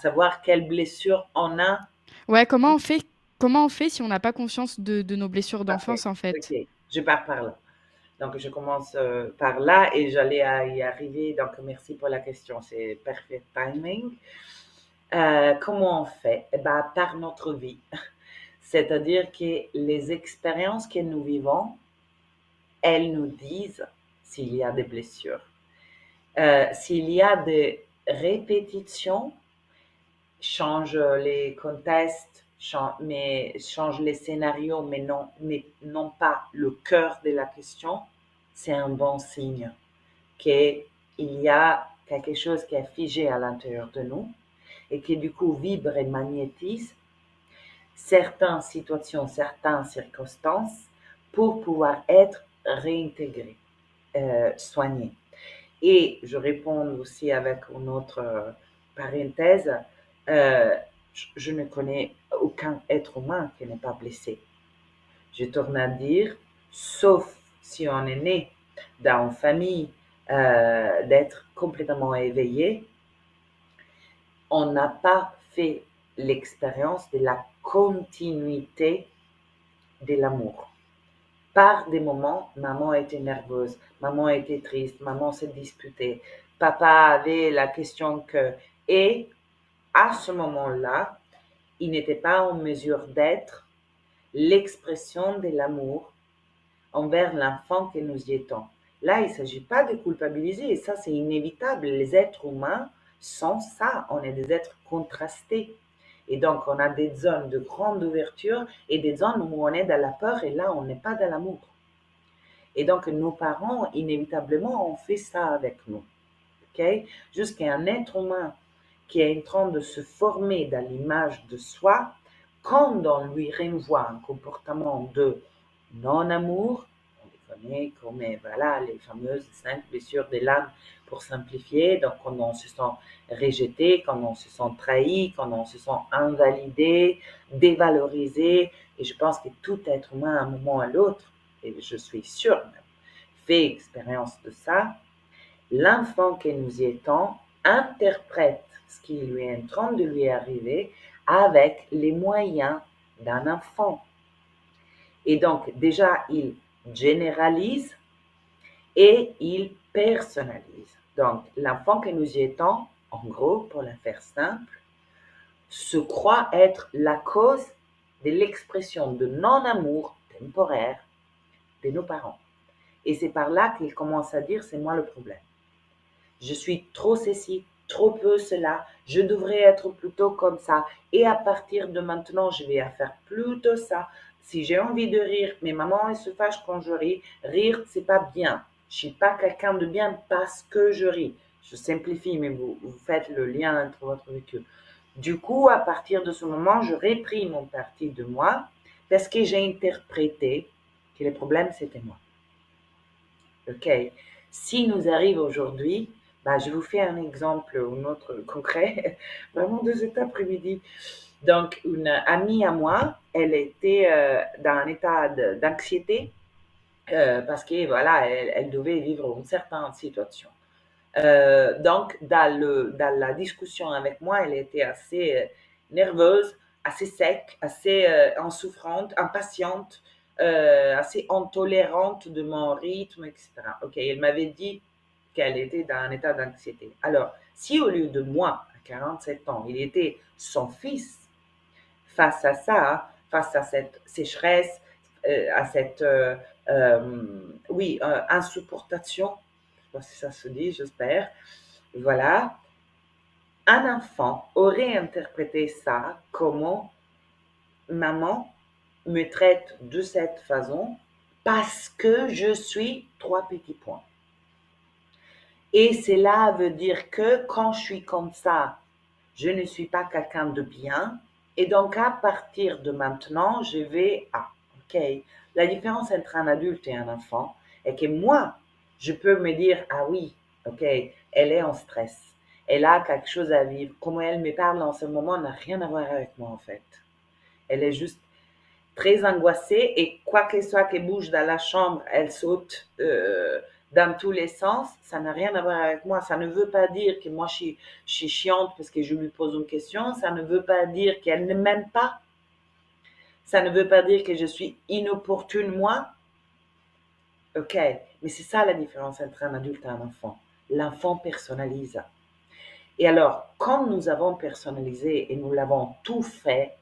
savoir quelle blessure on a. Ouais, comment on fait si on n'a pas conscience de nos blessures OK, d'enfance, en fait? OK. Je pars par là. Donc, je commence par là et j'allais y arriver. Donc, merci pour la question. C'est parfait timing. Comment on fait? Eh ben, par notre vie. C'est-à-dire que les expériences que nous vivons, elles nous disent s'il y a des blessures. S'il y a des répétitions, change les contextes, change les scénarios, mais non pas le cœur de la question, c'est un bon signe qu'il y a quelque chose qui est figé à l'intérieur de nous et qui du coup vibre et magnétise certaines situations, certaines circonstances pour pouvoir être réintégré, soigné. Et je réponds aussi avec une autre parenthèse, euh, je ne connais aucun être humain qui n'est pas blessé. Je tourne à dire, sauf si on est né dans une famille d'être complètement éveillé, on n'a pas fait l'expérience de la continuité de l'amour. Par des moments, maman était nerveuse, maman était triste, maman s'est disputée, papa avait la question que... Et à ce moment-là, il n'était pas en mesure d'être l'expression de l'amour envers l'enfant que nous y étions. Là, il ne s'agit pas de culpabiliser, ça c'est inévitable. Les êtres humains sont ça, on est des êtres contrastés. Et donc, on a des zones de grande ouverture et des zones où on est dans la peur et là, on n'est pas dans l'amour. Et donc, nos parents, inévitablement, ont fait ça avec nous. Okay? Jusqu'à un être humain qui est en train de se former dans l'image de soi, quand on lui renvoie un comportement de non-amour, on les connaît comme voilà, les fameuses 5 blessures de l'âme pour simplifier, donc quand on se sent rejeté, quand on se sent trahi, quand on se sent invalidé, dévalorisé, et je pense que tout être humain à un moment ou à l'autre, et je suis sûre même, fait expérience de ça. L'enfant que nous étions interprète ce qui lui est en train de lui arriver avec les moyens d'un enfant. Et donc, déjà, il généralise et il personnalise. Donc, l'enfant que nous étions, en gros, pour la faire simple, se croit être la cause de l'expression de non-amour temporaire de nos parents. Et c'est par là qu'ils commencent à dire c'est moi le problème. Je suis trop ceci, trop peu cela, je devrais être plutôt comme ça. Et à partir de maintenant, je vais faire plutôt ça. Si j'ai envie de rire, mais maman elle se fâche quand je ris. Rire, c'est pas bien. Je suis pas quelqu'un de bien parce que je ris. Je simplifie, mais vous faites le lien entre votre vécu. Du coup, à partir de ce moment, je réprime mon partie de moi parce que j'ai interprété que le problème, c'était moi. OK. Si nous arrive aujourd'hui, bah, je vous fais un exemple, un autre concret, vraiment de cet après-midi. Donc, une amie à moi, elle était dans un état d'anxiété parce que voilà, elle devait vivre une certaine situation. Donc, dans la discussion avec moi, elle était assez nerveuse, assez sec, assez en souffrante, impatiente, assez intolérante de mon rythme, etc. Ok, elle m'avait dit qu'elle était dans un état d'anxiété. Alors, si au lieu de moi, à 47 ans, il était son fils face à ça, face à cette sécheresse, à cette, oui, insupportation, je ne sais pas si ça se dit, j'espère, voilà, un enfant aurait interprété ça comme maman me traite de cette façon parce que je suis trois petits points. Et cela veut dire que quand je suis comme ça, je ne suis pas quelqu'un de bien. Et donc, à partir de maintenant, je vais... Ah, ok. La différence entre un adulte et un enfant est que moi, je peux me dire, ah oui, ok, elle est en stress. Elle a quelque chose à vivre. Comment elle me parle en ce moment n'a rien à voir avec moi, en fait. Elle est juste très angoissée et quoi que soit qu'elle bouge dans la chambre, elle saute dans tous les sens. Ça n'a rien à voir avec moi. Ça ne veut pas dire que moi je suis chiante parce que je lui pose une question. Ça ne veut pas dire qu'elle ne m'aime pas. Ça ne veut pas dire que je suis inopportune moi. Ok, mais c'est ça la différence entre un adulte et un enfant. L'enfant personnalise. Et alors, quand nous avons personnalisé et nous l'avons tous fait,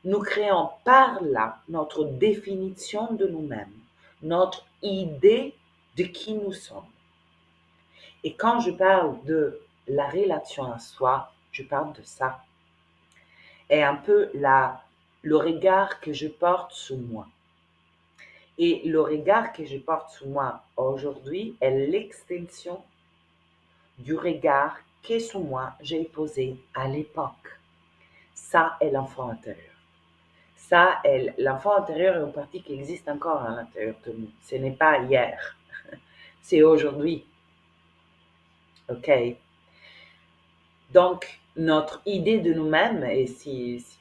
nous créons par là notre définition de nous-mêmes, notre idée de qui nous sommes. Et quand je parle de la relation à soi, je parle de ça. Et un peu le regard que je porte sur moi. Et le regard que je porte sur moi aujourd'hui est l'extension du regard que sur moi j'ai posé à l'époque. Ça est l'enfant intérieur. Ça, l'enfant intérieur est une partie qui existe encore à l'intérieur de nous. Ce n'est pas hier, c'est aujourd'hui. OK? Donc, notre idée de nous-mêmes, et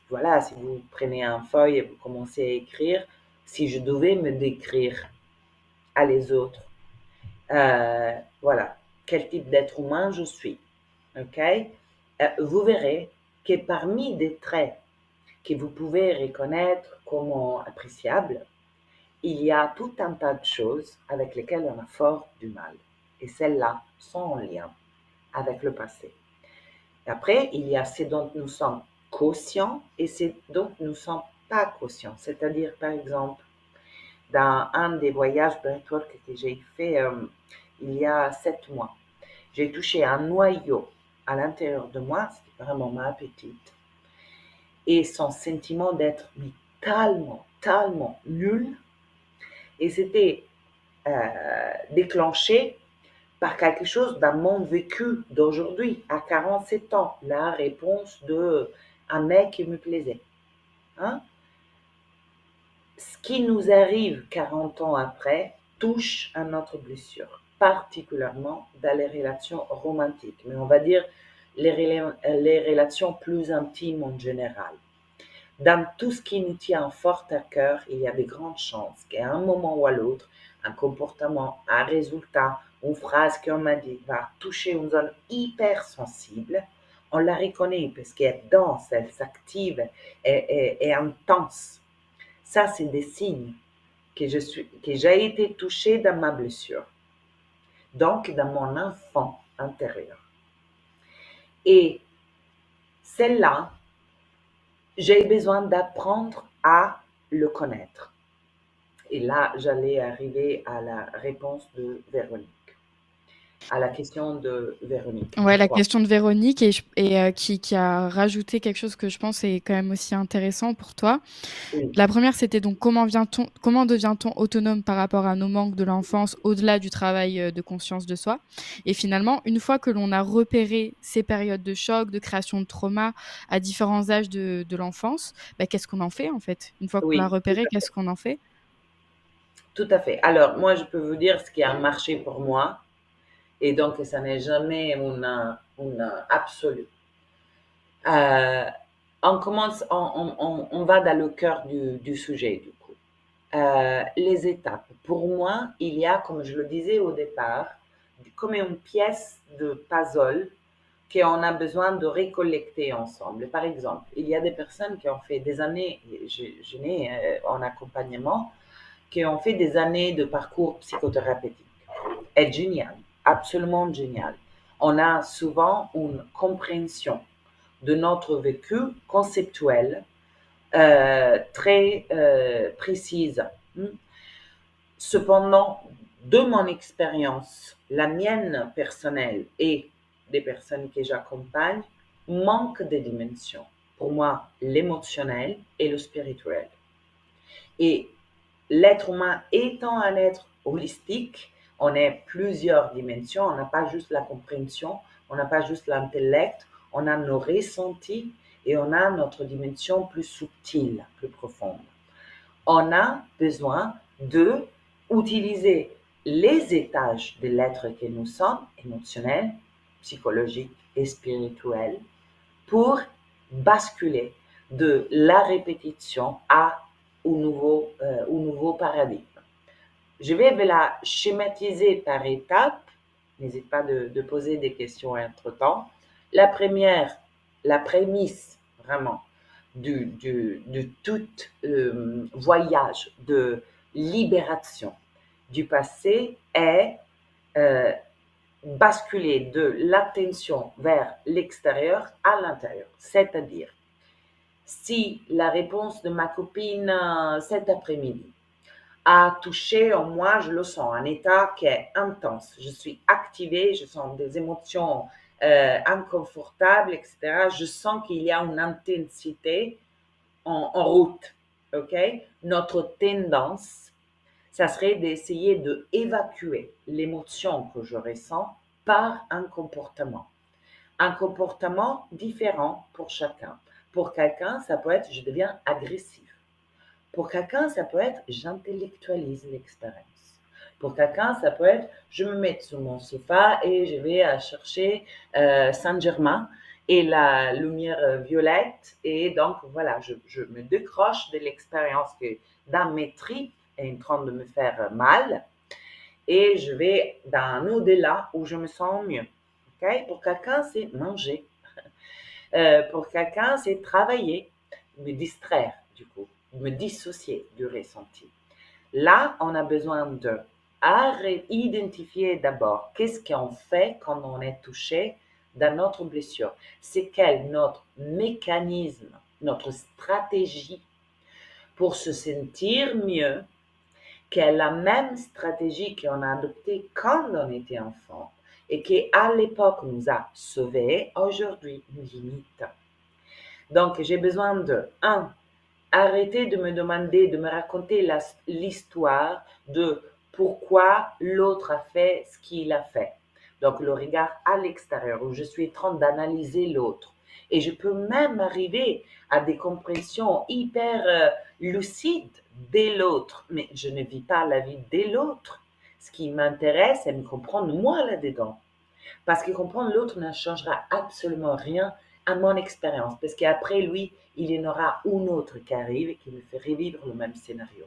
voilà, si vous prenez un feuille et vous commencez à écrire, si je devais me décrire à les autres, voilà, quel type d'être humain je suis. OK? Vous verrez que parmi des traits que vous pouvez reconnaître comme appréciables, il y a tout un tas de choses avec lesquelles on a fort du mal. Et celles-là sont en lien avec le passé. Après, il y a ce dont nous sommes conscients et ce dont nous ne sommes pas conscients. C'est-à-dire, par exemple, dans un des voyages breathwork que j'ai fait il y a 7 mois, j'ai touché un noyau à l'intérieur de moi, c'était vraiment ma petite, et son sentiment d'être tellement nul. Et c'était déclenché par quelque chose dans mon vécu d'aujourd'hui, à 47 ans, la réponse de un mec qui me plaisait. Hein? Ce qui nous arrive 40 ans après touche à notre blessure, particulièrement dans les relations romantiques, mais on va dire les relations plus intimes en général. Dans tout ce qui nous tient fort à cœur, il y a de grandes chances qu'à un moment ou à l'autre, un comportement, un résultat, une phrase qu'on m'a dit va toucher une zone hyper sensible. On la reconnaît parce qu'elle danse, elle s'active et intense. Ça, c'est des signes que j'ai été touchée dans ma blessure. Donc, dans mon enfant intérieur. Et celle-là, j'ai besoin d'apprendre à le connaître. Et là, j'allais arriver à la réponse de Véronique, à la question de Véronique. Ouais, la Dis-toi. question de Véronique qui a rajouté quelque chose que je pense est quand même aussi intéressant pour toi. Oui, La première, c'était donc comment devient-on autonome par rapport à nos manques de l'enfance au-delà du travail de conscience de soi? Et finalement, une fois que l'on a repéré ces périodes de choc, de création de trauma à différents âges de l'enfance, bah, qu'est-ce qu'on en fait en fait? Une fois qu'on l'a oui, tout repéré, à fait. qu'est-ce qu'on en fait? Tout à fait. Alors, moi, je peux vous dire ce qui a marché pour moi, et donc ça n'est jamais une absolue. Euh, on commence, on va dans le cœur du sujet, du coup. Les étapes. Pour moi, il y a, comme je le disais au départ, comme une pièce de puzzle qu'on a besoin de récollecter ensemble. Par exemple, il y a des personnes qui ont fait des années, je n'ai en accompagnement, qui ont fait des années de parcours psychothérapeutique. Est génial, absolument génial. On a souvent une compréhension de notre vécu conceptuel très précise. Cependant, de mon expérience, la mienne personnelle et des personnes que j'accompagne, manque de dimensions. Pour moi, l'émotionnel et le spirituel. Et l'être humain étant un être holistique, on est plusieurs dimensions, on n'a pas juste la compréhension, on n'a pas juste l'intellect, on a nos ressentis et on a notre dimension plus subtile, plus profonde. On a besoin de utiliser les étages de l'être que nous sommes, émotionnel, psychologique et spirituel, pour basculer de la répétition à au nouveau paradigme. Je vais vous la schématiser par étapes. N'hésite pas de poser des questions entre-temps. La première, la prémisse vraiment de tout voyage de libération du passé est euh, basculer de l'attention vers l'extérieur à l'intérieur. C'est-à-dire, si la réponse de ma copine cet après-midi a touché en moi, je le sens, un état qui est intense. Je suis activée, je sens des émotions inconfortables, etc. Je sens qu'il y a une intensité en route. OK? Notre tendance, ça serait d'essayer d'évacuer l'émotion que je ressens par un comportement. Un comportement différent pour chacun. Pour quelqu'un, ça peut être je deviens agressif. Pour quelqu'un, ça peut être j'intellectualise l'expérience. Pour quelqu'un, ça peut être je me mets sur mon sofa et je vais chercher Saint-Germain et la lumière violette. Et donc, voilà, je me décroche de l'expérience que dans mes tripes est en train de me faire mal et je vais dans un au-delà où je me sens mieux. Okay? Pour quelqu'un, c'est manger. Pour quelqu'un, c'est travailler, me distraire du coup, me dissocier du ressenti. Là, on a besoin de identifier d'abord qu'est-ce qu'on fait quand on est touché dans notre blessure. C'est quel notre mécanisme, notre stratégie pour se sentir mieux, qu'est la même stratégie qu'on a adoptée quand on était enfant et qui à l'époque nous a sauvés, aujourd'hui nous limite. Donc, j'ai besoin de, un, arrêter de me demander, de me raconter l'histoire de pourquoi l'autre a fait ce qu'il a fait. Donc, le regard à l'extérieur, où je suis en train d'analyser l'autre. Et je peux même arriver à des compréhensions hyper lucides de l'autre, mais je ne vis pas la vie de l'autre. Ce qui m'intéresse, c'est de me comprendre moi là-dedans. Parce que comprendre l'autre ne changera absolument rien à mon expérience. Parce qu'après lui, il y en aura un autre qui arrive et qui me fait revivre le même scénario.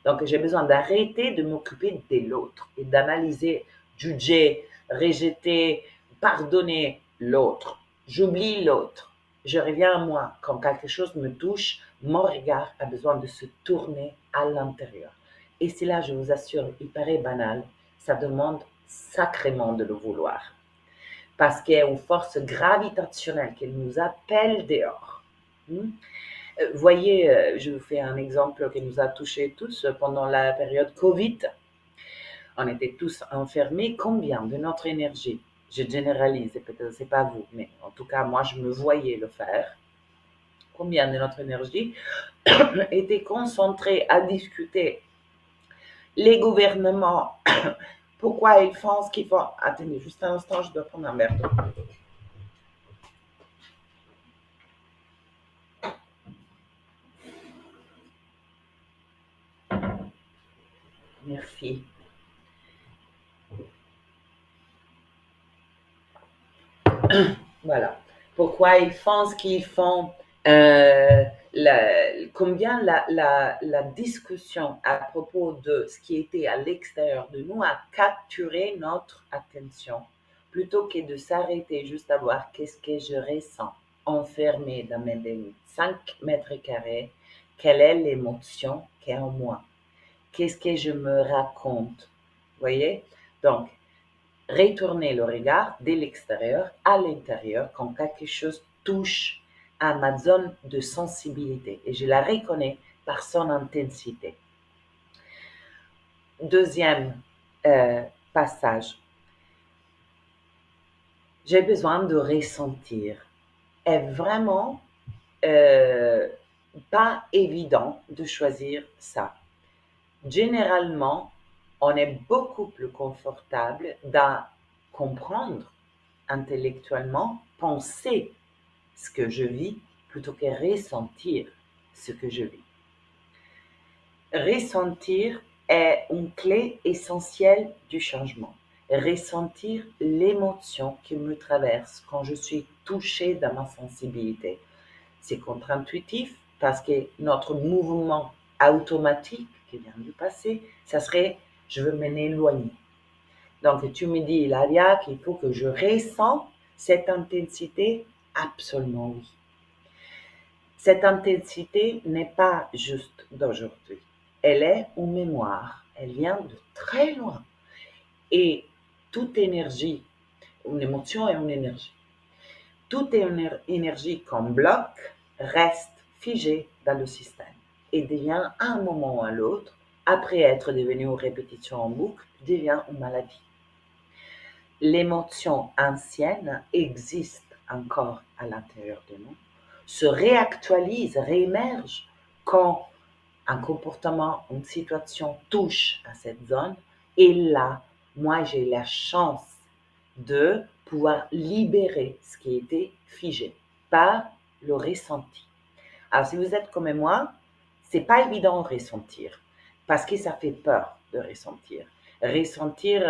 Donc, j'ai besoin d'arrêter de m'occuper de l'autre et d'analyser, juger, rejeter, pardonner l'autre. J'oublie l'autre. Je reviens à moi. Quand quelque chose me touche, mon regard a besoin de se tourner à l'intérieur. Et c'est là, je vous assure, il paraît banal, ça demande sacrément de le vouloir. parce qu'il y a une force gravitationnelle qui nous appelle dehors. Voyez, je vous fais un exemple qui nous a touchés tous pendant la période Covid. On était tous enfermés. Combien de notre énergie, je généralise, et peut-être c'est pas vous, mais en tout cas moi je me voyais le faire, combien de notre énergie était concentrée à discuter les gouvernements, pourquoi ils font ce qu'ils font. Attendez juste un instant, je dois prendre un verre d'eau. Merci. Voilà. Pourquoi ils font ce qu'ils font. Combien la discussion à propos de ce qui était à l'extérieur de nous a capturé notre attention plutôt que de s'arrêter juste à voir qu'est-ce que je ressens enfermé dans mes 5 mètres carrés, quelle est l'émotion qui est en moi, qu'est-ce que je me raconte, voyez? Donc, retourner le regard de l'extérieur à l'intérieur quand quelque chose touche à ma zone de sensibilité et je la reconnais par son intensité. Deuxième passage, j'ai besoin de ressentir. Est vraiment pas évident de choisir ça. Généralement, on est beaucoup plus confortable d'en comprendre intellectuellement, penser ce que je vis plutôt que ressentir ce que je vis. Ressentir est une clé essentielle du changement. Ressentir l'émotion qui me traverse quand je suis touchée dans ma sensibilité. C'est contre-intuitif parce que notre mouvement automatique qui vient du passé, ça serait je veux m'en éloigner. Donc tu me dis, Hilaria, qu'il faut que je ressente cette intensité. Absolument oui. Cette intensité n'est pas juste d'aujourd'hui. Elle est une mémoire. Elle vient de très loin. Et toute énergie, une émotion est une énergie. Toute énergie qu'on bloque reste figée dans le système et devient à un moment ou à l'autre, après être devenue une répétition en boucle, devient une maladie. L'émotion ancienne existe encore à l'intérieur de nous, se réactualise, réémerge quand un comportement, une situation touche à cette zone. Et là, moi, j'ai la chance de pouvoir libérer ce qui était figé par le ressenti. Alors, si vous êtes comme moi, c'est pas évident de ressentir parce que ça fait peur de ressentir. Ressentir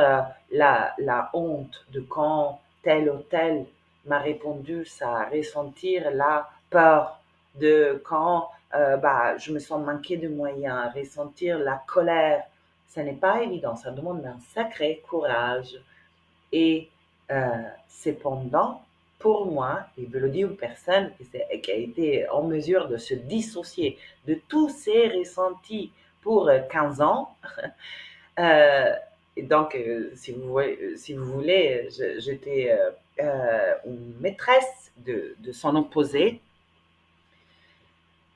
la honte de quand tel ou tel m'a répondu ça, ressentir la peur de quand je me sens manqué de moyens, ressentir la colère, ce n'est pas évident, ça demande un sacré courage. Et cependant, pour moi, et je le dis aux personnes qui a été en mesure de se dissocier de tous ces ressentis pour 15 ans, et donc, si vous voulez, j'étais une maîtresse de son opposé,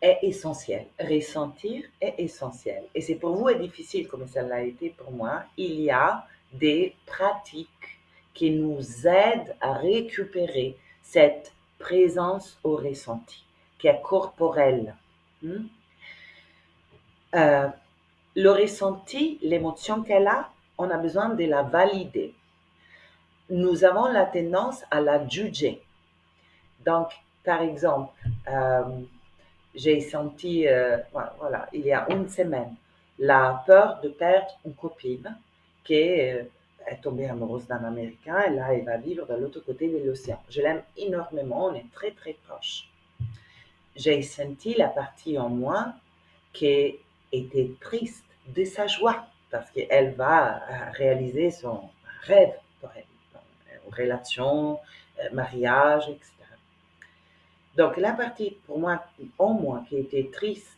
est essentiel. Ressentir est essentiel. Et c'est pour vous est difficile comme ça l'a été pour moi. Il y a des pratiques qui nous aident à récupérer cette présence au ressenti, qui est corporelle. Le ressenti, l'émotion qu'elle a, on a besoin de la valider. Nous avons la tendance à la juger. Donc, par exemple, j'ai senti, voilà, il y a une semaine, la peur de perdre une copine qui est tombée amoureuse d'un Américain et là, elle va vivre de l'autre côté de l'océan. Je l'aime énormément, on est très, très proches. J'ai senti la partie en moi qui était triste de sa joie parce qu'elle va réaliser son rêve pour elle, relation, mariage, etc. Donc la partie pour moi, en moi, qui était triste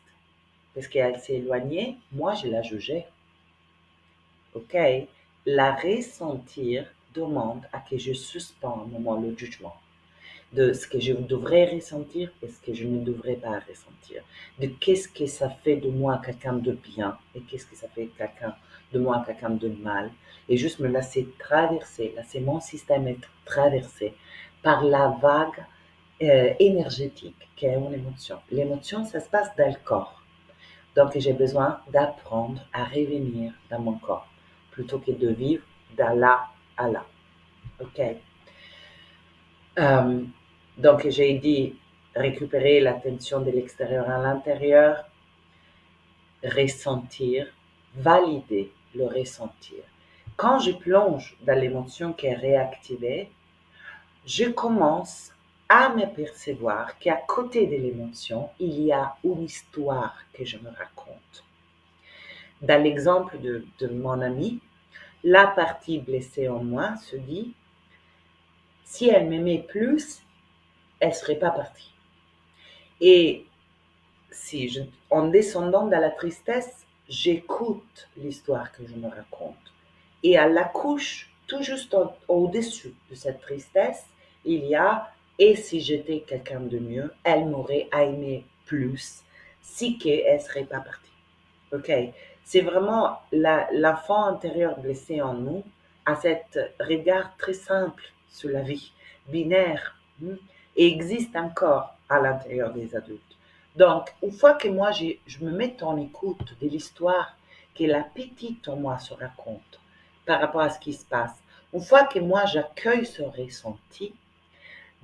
parce qu'elle s'est éloignée, moi je la jugeais. Ok? La ressentir demande à que je suspends un moment le jugement de ce que je devrais ressentir et ce que je ne devrais pas ressentir, de qu'est-ce que ça fait de moi quelqu'un de bien et qu'est-ce que ça fait de moi quelqu'un de mal, et juste me laisser traverser, laisser mon système être traversé par la vague énergétique qu'est une émotion. L'émotion, ça se passe dans le corps. Donc, j'ai besoin d'apprendre à revenir dans mon corps plutôt que de vivre de là à là. OK? Euh, donc, j'ai dit récupérer l'attention de l'extérieur à l'intérieur, ressentir, valider le ressentir. Quand je plonge dans l'émotion qui est réactivée, je commence à me percevoir qu'à côté de l'émotion, il y a une histoire que je me raconte. Dans l'exemple de mon ami, la partie blessée en moi se dit, si elle m'aimait plus, elle ne serait pas partie. Et en descendant dans la tristesse, j'écoute l'histoire que je me raconte. Et à la couche, tout juste au-dessus de cette tristesse, il y a et si j'étais quelqu'un de mieux, elle m'aurait aimé plus, si qu'elle ne serait pas partie. OK? C'est vraiment l'enfant intérieur blessé en nous a cet regard très simple sur la vie, binaire, et existe encore à l'intérieur des adultes. Donc, une fois que moi, je me mets en écoute de l'histoire que la petite en moi se raconte par rapport à ce qui se passe, une fois que moi, j'accueille ce ressenti,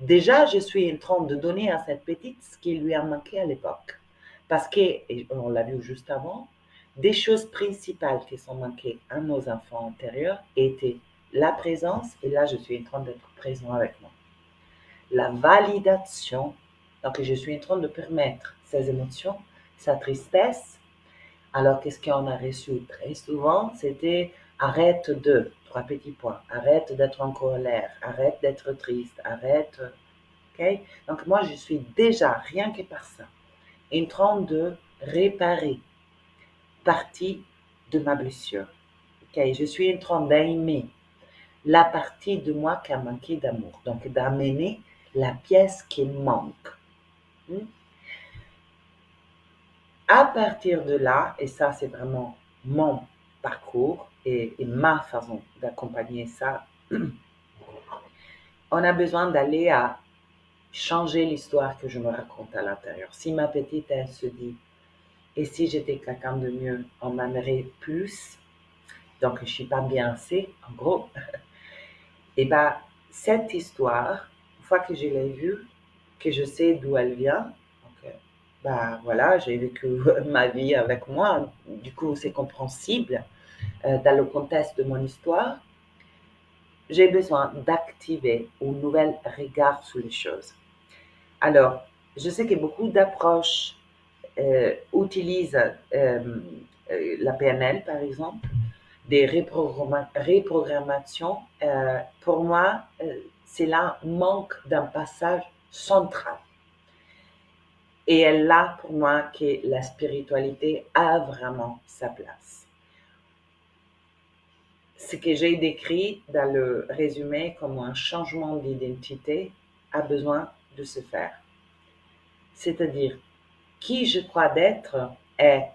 déjà, je suis en train de donner à cette petite ce qui lui a manqué à l'époque. Parce que, et on l'a vu juste avant, des choses principales qui sont manquées à nos enfants antérieurs étaient la présence, et là, je suis en train d'être présent avec moi. La validation, donc je suis en train de permettre ces émotions, sa tristesse. Alors, qu'est-ce qu'on a reçu très souvent? C'était arrête de, 3 petits points, arrête d'être en colère, arrête d'être triste, arrête. OK? Donc, moi, je suis déjà, rien que par ça, en train de réparer partie de ma blessure. OK? Je suis en train d'aimer la partie de moi qui a manqué d'amour. Donc, d'amener la pièce qui manque. À partir de là, et ça, c'est vraiment mon parcours et ma façon d'accompagner ça, on a besoin d'aller à changer l'histoire que je me raconte à l'intérieur. Si ma petite, elle se dit, et si j'étais quelqu'un de mieux, on m'aimerait plus, donc je ne suis pas bien assez, en gros, et bien, cette histoire, une fois que je l'ai vue, que je sais d'où elle vient, donc, ben voilà, j'ai vécu ma vie avec moi, du coup c'est compréhensible dans le contexte de mon histoire, j'ai besoin d'activer un nouvel regard sur les choses. Alors, je sais que beaucoup d'approches utilisent la PNL, par exemple, des reprogrammations. Pour moi, c'est là manque d'un passage central. Et est là pour moi que la spiritualité a vraiment sa place. Ce que j'ai décrit dans le résumé comme un changement d'identité a besoin de se faire. C'est-à-dire, qui je crois d'être est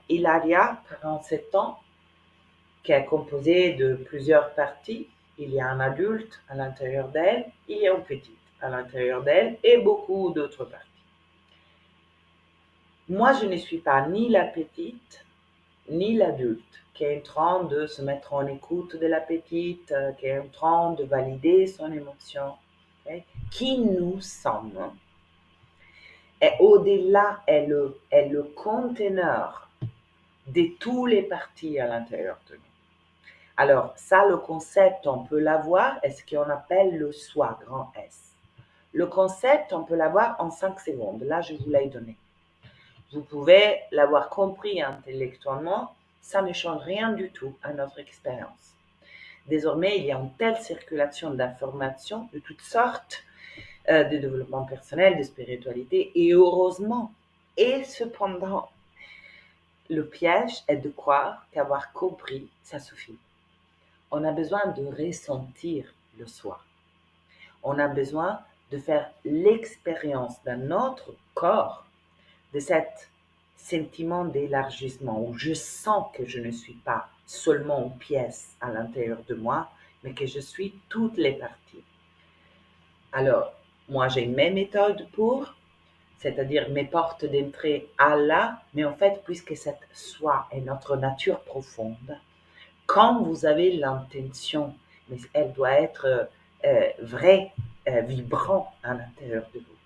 Hilaria, 47 ans, qui est composée de plusieurs parties. Il y a un adulte à l'intérieur d'elle, il y a une petite à l'intérieur d'elle et beaucoup d'autres parties. Moi, je ne suis pas ni la petite, ni l'adulte qui est en train de se mettre en écoute de la petite, qui est en train de valider son émotion. Okay? Qui nous sommes et au-delà est le conteneur de tous les parties à l'intérieur de nous. Alors, ça, le concept, on peut l'avoir, est ce qu'on appelle le soi, grand S. Le concept, on peut l'avoir en 5 secondes. Là, je vous l'ai donné. Vous pouvez l'avoir compris intellectuellement, ça ne change rien du tout à notre expérience. Désormais, il y a une telle circulation d'informations de toutes sortes, de développement personnel, de spiritualité, et heureusement. Et cependant, le piège est de croire qu'avoir compris, ça suffit. On a besoin de ressentir le soi. On a besoin de faire l'expérience dans notre corps de cet sentiment d'élargissement où je sens que je ne suis pas seulement une pièce à l'intérieur de moi, mais que je suis toutes les parties. Alors, moi, j'ai mes méthodes pour, c'est-à-dire mes portes d'entrée à là, mais en fait, puisque cette soi est notre nature profonde, quand vous avez l'intention, mais elle doit être vraie, vibrant à l'intérieur de vous,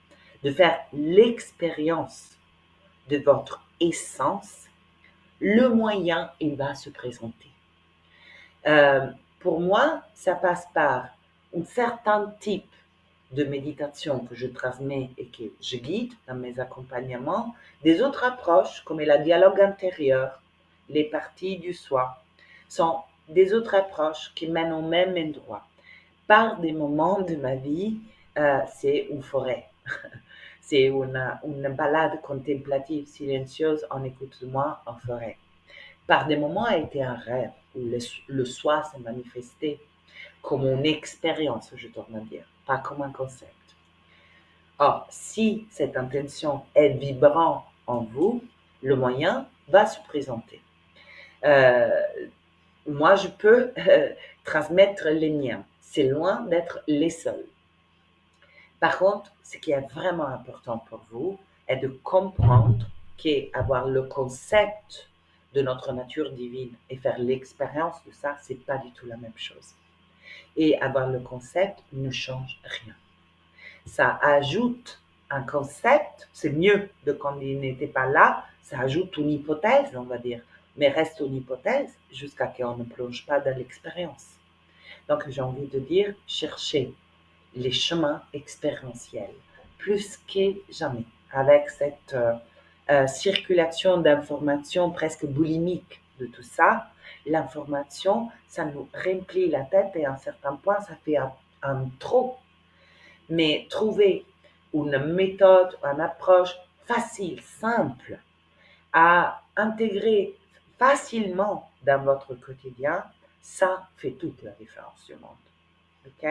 de faire l'expérience de votre essence, le moyen, il va se présenter. Euh, pour moi, ça passe par un certain type de méditation que je transmets et que je guide dans mes accompagnements, des autres approches comme le dialogue intérieur, les parties du soi, sont des autres approches qui mènent au même endroit. Par des moments de ma vie, c'est une forêt. C'est une balade contemplative silencieuse en écoute de moi en forêt. Par des moments, a été un rêve où le soi s'est manifesté comme une expérience, je dois dire, pas comme un concept. Or, si cette intention est vibrante en vous, le moyen va se présenter. Euh, Moi, je peux transmettre les miens. C'est loin d'être les seuls. Par contre, ce qui est vraiment important pour vous est de comprendre qu'avoir le concept de notre nature divine et faire l'expérience de ça, c'est pas du tout la même chose. Et avoir le concept ne change rien. Ça ajoute un concept, c'est mieux de quand il n'était pas là, ça ajoute une hypothèse, on va dire, mais reste une hypothèse jusqu'à ce qu'on ne plonge pas dans l'expérience. Donc j'ai envie de dire, cherchez les chemins expérientiels plus que jamais, avec cette circulation d'informations presque boulimique de tout ça. L'information, ça nous remplit la tête et à un certain point, ça fait un trop. Mais trouver une méthode, une approche facile, simple, à intégrer facilement dans votre quotidien, ça fait toute la différence du monde. OK?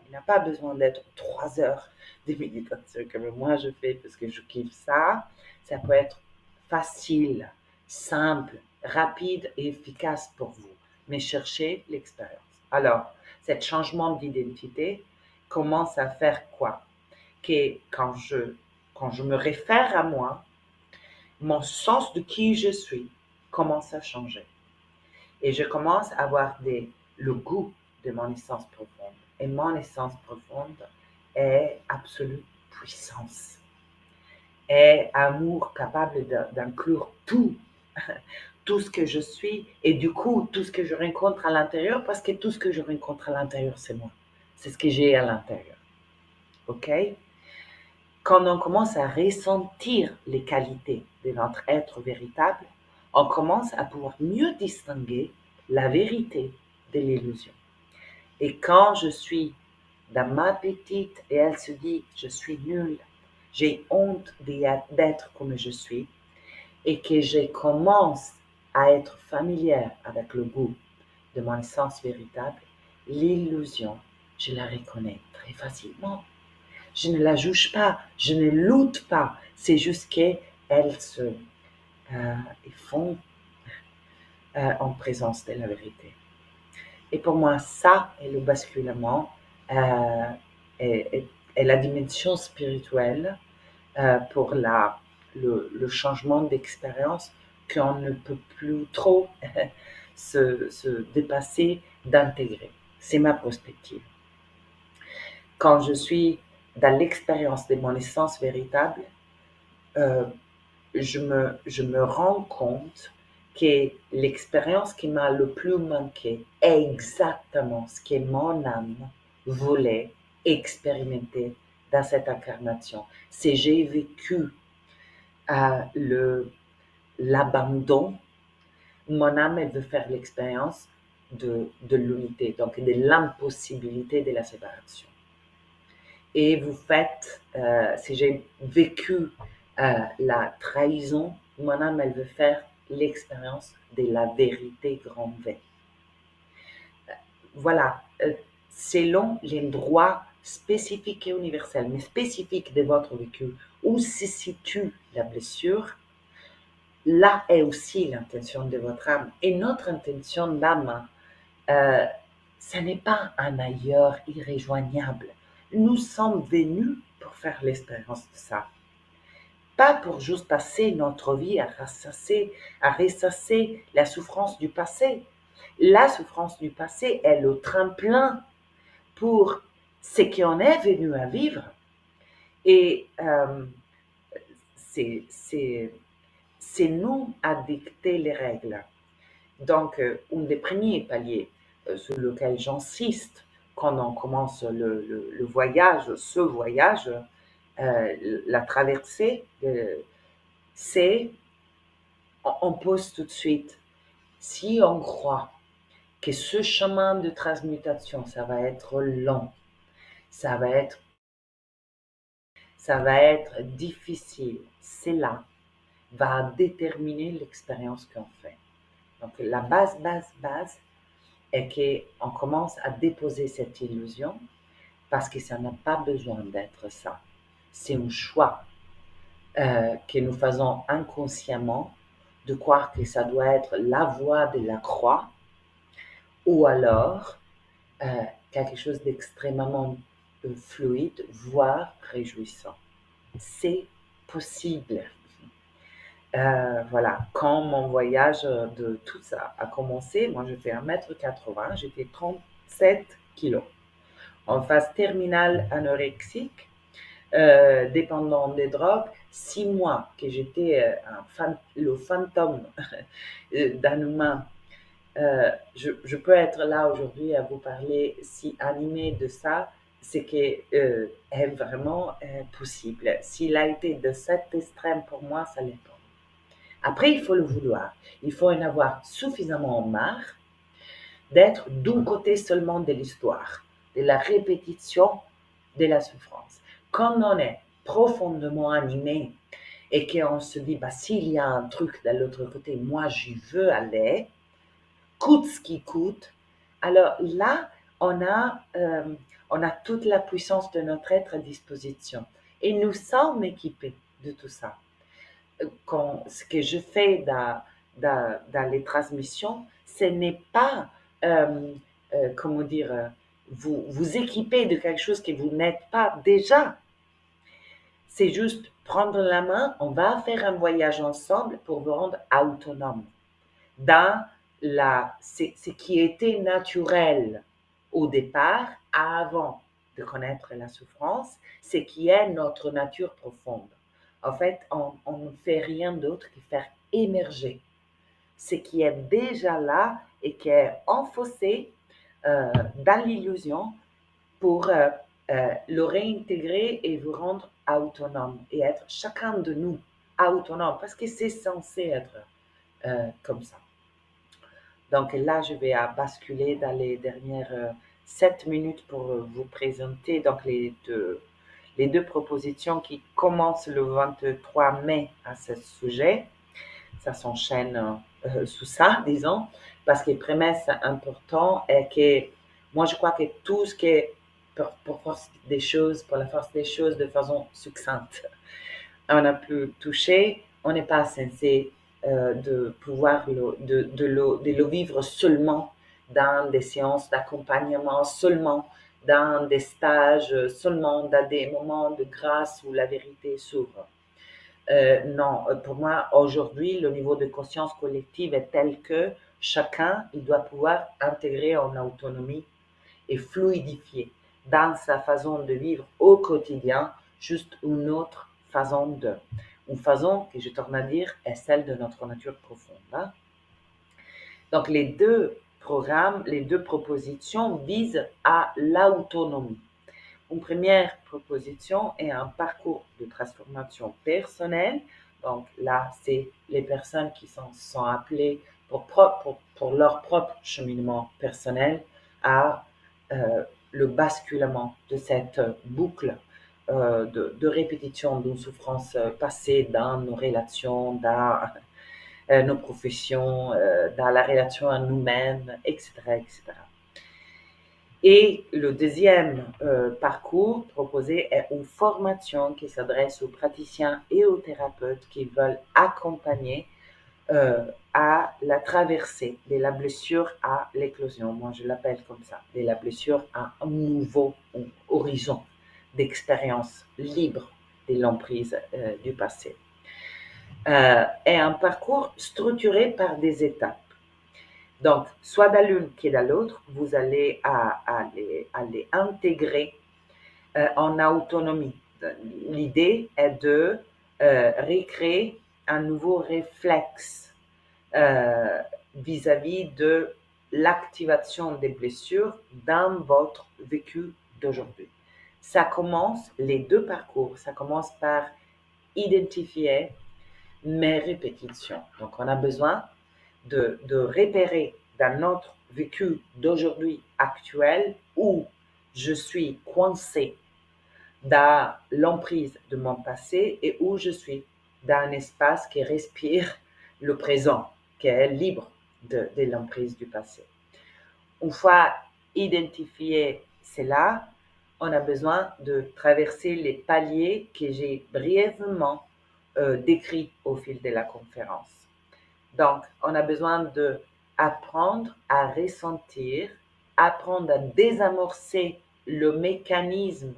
Il n'a pas besoin d'être 3 heures de méditation comme moi je fais parce que je kiffe ça. Ça peut être facile, simple, rapide et efficace pour vous. Mais cherchez l'expérience. Alors, cet changement d'identité commence à faire quoi? Que quand je me réfère à moi, mon sens de qui je suis commence à changer. Et je commence à avoir le goût de mon essence profonde. Et mon essence profonde est absolue puissance. Est amour capable d'inclure tout, tout ce que je suis et du coup tout ce que je rencontre à l'intérieur parce que tout ce que je rencontre à l'intérieur, c'est moi. C'est ce que j'ai à l'intérieur. OK? Quand on commence à ressentir les qualités de notre être véritable, on commence à pouvoir mieux distinguer la vérité de l'illusion. Et quand je suis dans ma petite et elle se dit, je suis nulle, j'ai honte d'être comme je suis, et que je commence à être familière avec le goût de mon essence véritable, l'illusion, je la reconnais très facilement. Je ne la juge pas, je ne lutte pas, c'est juste qu'elle se fond en présence de la vérité. Et pour moi, ça est le basculement et, et la dimension spirituelle pour le changement d'expérience qu'on ne peut plus trop se dépasser d'intégrer. C'est ma perspective. Quand je suis dans l'expérience de mon essence véritable, euh, je me rends compte que l'expérience qui m'a le plus manqué est exactement ce que mon âme voulait expérimenter dans cette incarnation. C'est j'ai vécu l'abandon. Mon âme, elle veut faire l'expérience de l'unité, donc de l'impossibilité de la séparation. Et vous faites, si j'ai vécu la trahison, mon âme, elle veut faire l'expérience de la vérité grand V. voilà, selon les droits spécifiques et universels, mais spécifiques de votre vécu, où se situe la blessure, là est aussi l'intention de votre âme. Et notre intention d'âme, euh, ce n'est pas un ailleurs irréjoignable. Nous sommes venus pour faire l'expérience de ça. Pas pour juste passer notre vie à ressasser la souffrance du passé. La souffrance du passé est le tremplin pour ce qu'on est venu à vivre. Et c'est nous à dicter les règles. Donc, un des premiers paliers sur lequel j'insiste quand on commence le voyage, ce voyage, la traversée, c'est on pose tout de suite, si on croit que ce chemin de transmutation, ça va être long, ça va être, ça va être difficile, cela va déterminer l'expérience qu'on fait. Donc la base est qu'on commence à déposer cette illusion parce que ça n'a pas besoin d'être ça. C'est un choix que nous faisons inconsciemment de croire que ça doit être la voie de la croix ou alors quelque chose d'extrêmement fluide, voire réjouissant. C'est possible. Voilà, quand mon voyage de tout ça a commencé, moi je fais 1,80 m, j'étais 37 kilos. En phase terminale anorexique, dépendant des drogues, 6 mois que j'étais le fantôme d'un humain. Je peux être là aujourd'hui à vous parler si animé de ça, c'est que est vraiment possible. S'il a été de cet extrême pour moi, ça l'est pas. Après, il faut le vouloir. Il faut en avoir suffisamment marre d'être d'un côté seulement de l'histoire, de la répétition de la souffrance. Quand on est profondément animé et qu'on se dit, bah, s'il y a un truc de l'autre côté, moi, j'y veux aller, coûte ce qui coûte, alors là, on a toute la puissance de notre être à disposition. Et nous sommes équipés de tout ça. Ce que je fais dans les transmissions, ce n'est pas, comment dire, vous équiper de quelque chose que vous n'êtes pas déjà. C'est juste prendre la main, on va faire un voyage ensemble pour vous rendre autonome dans ce qui était naturel au départ, avant de connaître la souffrance, ce qui est notre nature profonde. En fait, on ne fait rien d'autre que faire émerger ce qui est déjà là et qui est enfoncé dans l'illusion pour le réintégrer et vous rendre autonome et être chacun de nous autonome parce que c'est censé être comme ça. Donc là, je vais basculer dans les dernières 7 minutes pour vous présenter donc les deux propositions qui commencent le 23 mai à ce sujet. Ça s'enchaîne sous ça, disons, parce que prémisse importante est que moi, je crois que tout ce qui est pour la force des choses de façon succincte, on a pu toucher, on n'est pas censé de pouvoir de le vivre seulement dans des séances d'accompagnement, seulement dans des stages, seulement dans des moments de grâce où la vérité s'ouvre. Non, pour moi, aujourd'hui, le niveau de conscience collective est tel que chacun, il doit pouvoir intégrer en autonomie et fluidifier dans sa façon de vivre au quotidien, juste une autre façon de. Une façon que je tourne à dire est celle de notre nature profonde. Hein? Donc, les deux programmes, les deux propositions visent à l'autonomie. Une première proposition est un parcours de transformation personnelle. Donc là, c'est les personnes qui sont appelées pour leur propre cheminement personnel à le basculement de cette boucle de répétition d'une souffrance passée dans nos relations, dans nos professions, dans la relation à nous-mêmes, etc., etc. Et le deuxième parcours proposé est une formation qui s'adresse aux praticiens et aux thérapeutes qui veulent accompagner à la traversée de la blessure à l'éclosion. Moi, je l'appelle comme ça, de la blessure à un nouveau horizon d'expérience libre de l'emprise du passé. Et un parcours structuré par des étapes. Donc, soit dans l'une qui dans l'autre, vous allez à les intégrer en autonomie. L'idée est de recréer un nouveau réflexe vis-à-vis de l'activation des blessures dans votre vécu d'aujourd'hui. Ça commence, les deux parcours, ça commence par identifier mes répétitions. Donc, on a besoin de repérer dans notre vécu d'aujourd'hui actuel où je suis coincé dans l'emprise de mon passé et où je suis dans un espace qui respire le présent, qui est libre de l'emprise du passé. Une fois identifié cela, on a besoin de traverser les paliers que j'ai brièvement décrits au fil de la conférence. Donc, on a besoin d'apprendre à ressentir, apprendre à désamorcer le mécanisme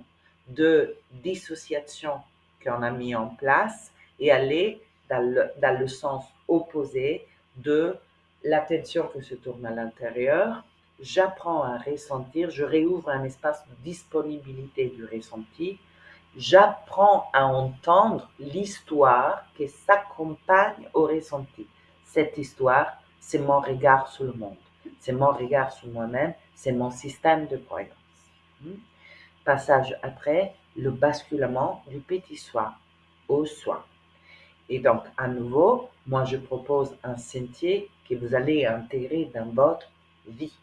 de dissociation qu'on a mis en place et aller dans le sens opposé de l'attention que se tourne à l'intérieur. J'apprends à ressentir, je réouvre un espace de disponibilité du ressenti. J'apprends à entendre l'histoire qui s'accompagne au ressenti. Cette histoire, c'est mon regard sur le monde, c'est mon regard sur moi-même, c'est mon système de croyance. Passage après, le basculement du petit soi au soi. Et donc, à nouveau, moi, je propose un sentier que vous allez intégrer dans votre vie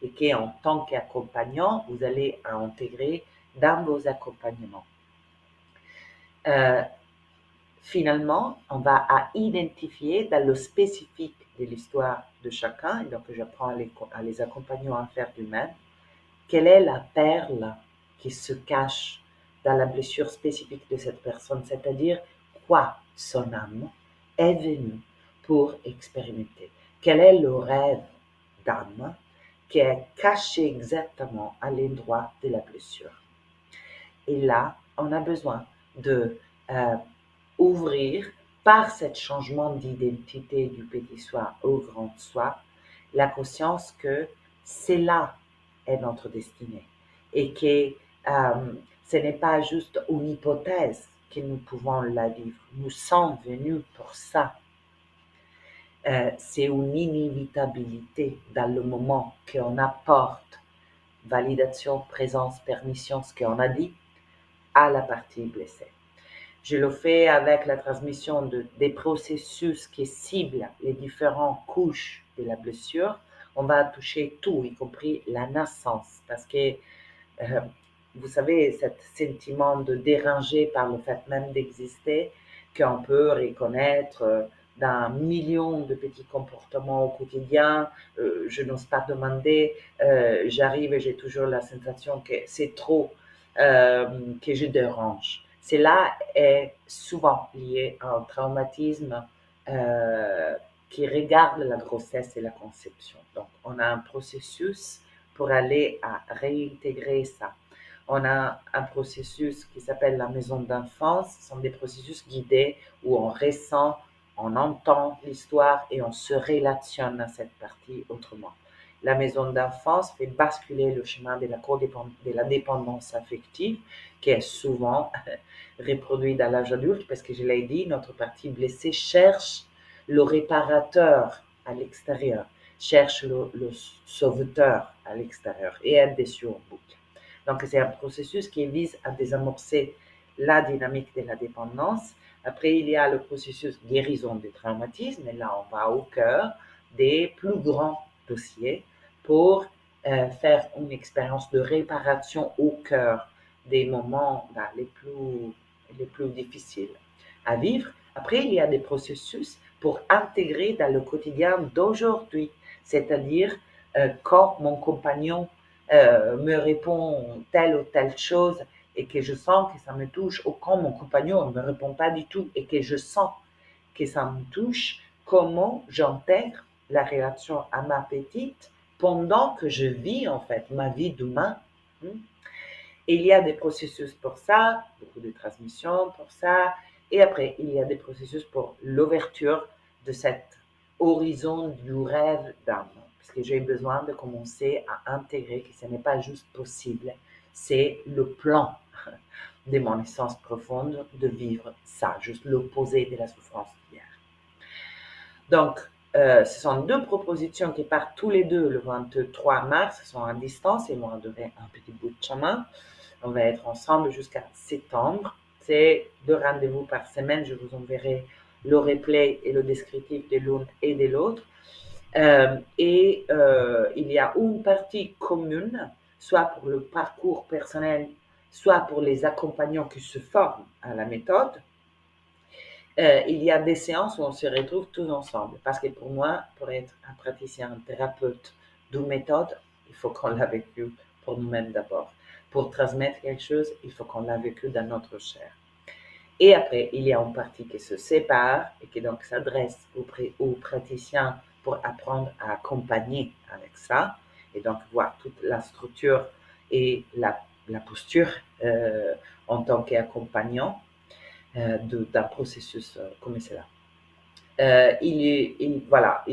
et qui, en tant qu'accompagnant, vous allez intégrer dans vos accompagnements. Finalement, on va à identifier dans le spécifique de l'histoire de chacun, et donc j'apprends à les accompagner à faire du même, quelle est la perle qui se cache dans la blessure spécifique de cette personne, c'est-à-dire quoi son âme est venue pour expérimenter. Quel est le rêve d'âme qui est caché exactement à l'endroit de la blessure. Et là, on a besoin de ouvrir par ce changement d'identité du petit soi au grand soi, la conscience que c'est là est notre destinée et que ce n'est pas juste une hypothèse que nous pouvons la vivre. Nous sommes venus pour ça. C'est une inévitabilité dans le moment qu'on apporte validation, présence, permission, ce qu'on a dit, à la partie blessée. Je le fais avec la transmission des processus qui ciblent les différentes couches de la blessure. On va toucher tout, y compris la naissance, parce que vous savez, ce sentiment de déranger par le fait même d'exister, qu'on peut reconnaître dans millions de petits comportements au quotidien. Je n'ose pas demander, j'arrive et j'ai toujours la sensation que c'est trop, que je dérange. Cela est souvent lié à un traumatisme qui regarde la grossesse et la conception. Donc, on a un processus pour aller à réintégrer ça. On a un processus qui s'appelle la maison d'enfance. Ce sont des processus guidés où on ressent, on entend l'histoire et on se relationne à cette partie autrement. La maison d'enfance fait basculer le chemin de la dépendance affective, qui est souvent reproduite à l'âge adulte, parce que je l'ai dit, notre partie blessée cherche le réparateur à l'extérieur, cherche le sauveteur à l'extérieur et est déçu en boucle. Donc, c'est un processus qui vise à désamorcer la dynamique de la dépendance. Après, il y a le processus guérison des traumatismes, et là, on va au cœur des plus grands dossiers pour faire une expérience de réparation au cœur des moments les plus difficiles à vivre. Après, il y a des processus pour intégrer dans le quotidien d'aujourd'hui, c'est-à-dire quand mon compagnon me répond telle ou telle chose et que je sens que ça me touche, ou quand mon compagnon ne me répond pas du tout et que je sens que ça me touche, comment j'intègre la relation à ma petite pendant que je vis en fait ma vie d'humain. Et il y a des processus pour ça, beaucoup de transmissions pour ça, et après il y a des processus pour l'ouverture de cet horizon du rêve d'âme, parce que j'ai besoin de commencer à intégrer que ce n'est pas juste possible, c'est le plan de mon essence profonde de vivre ça, juste l'opposé de la souffrance d'hier. Donc, ce sont deux propositions qui partent tous les deux le 23 mars, elles sont à distance et vont durer un petit bout de chemin. On va être ensemble jusqu'à septembre. C'est deux rendez-vous par semaine. Je vous enverrai le replay et le descriptif de l'une et de l'autre. Il y a une partie commune, soit pour le parcours personnel, soit pour les accompagnants qui se forment à la méthode. Il y a des séances où on se retrouve tous ensemble. Parce que pour moi, pour être un praticien, un thérapeute d'une méthode, il faut qu'on l'a vécu pour nous-mêmes d'abord. Pour transmettre quelque chose, il faut qu'on l'a vécu dans notre chair. Et après, il y a une partie qui se sépare et qui donc s'adresse aux praticiens pour apprendre à accompagner avec ça. Et donc voir toute la structure et la posture en tant qu'accompagnant d'un processus comme cela. Voilà,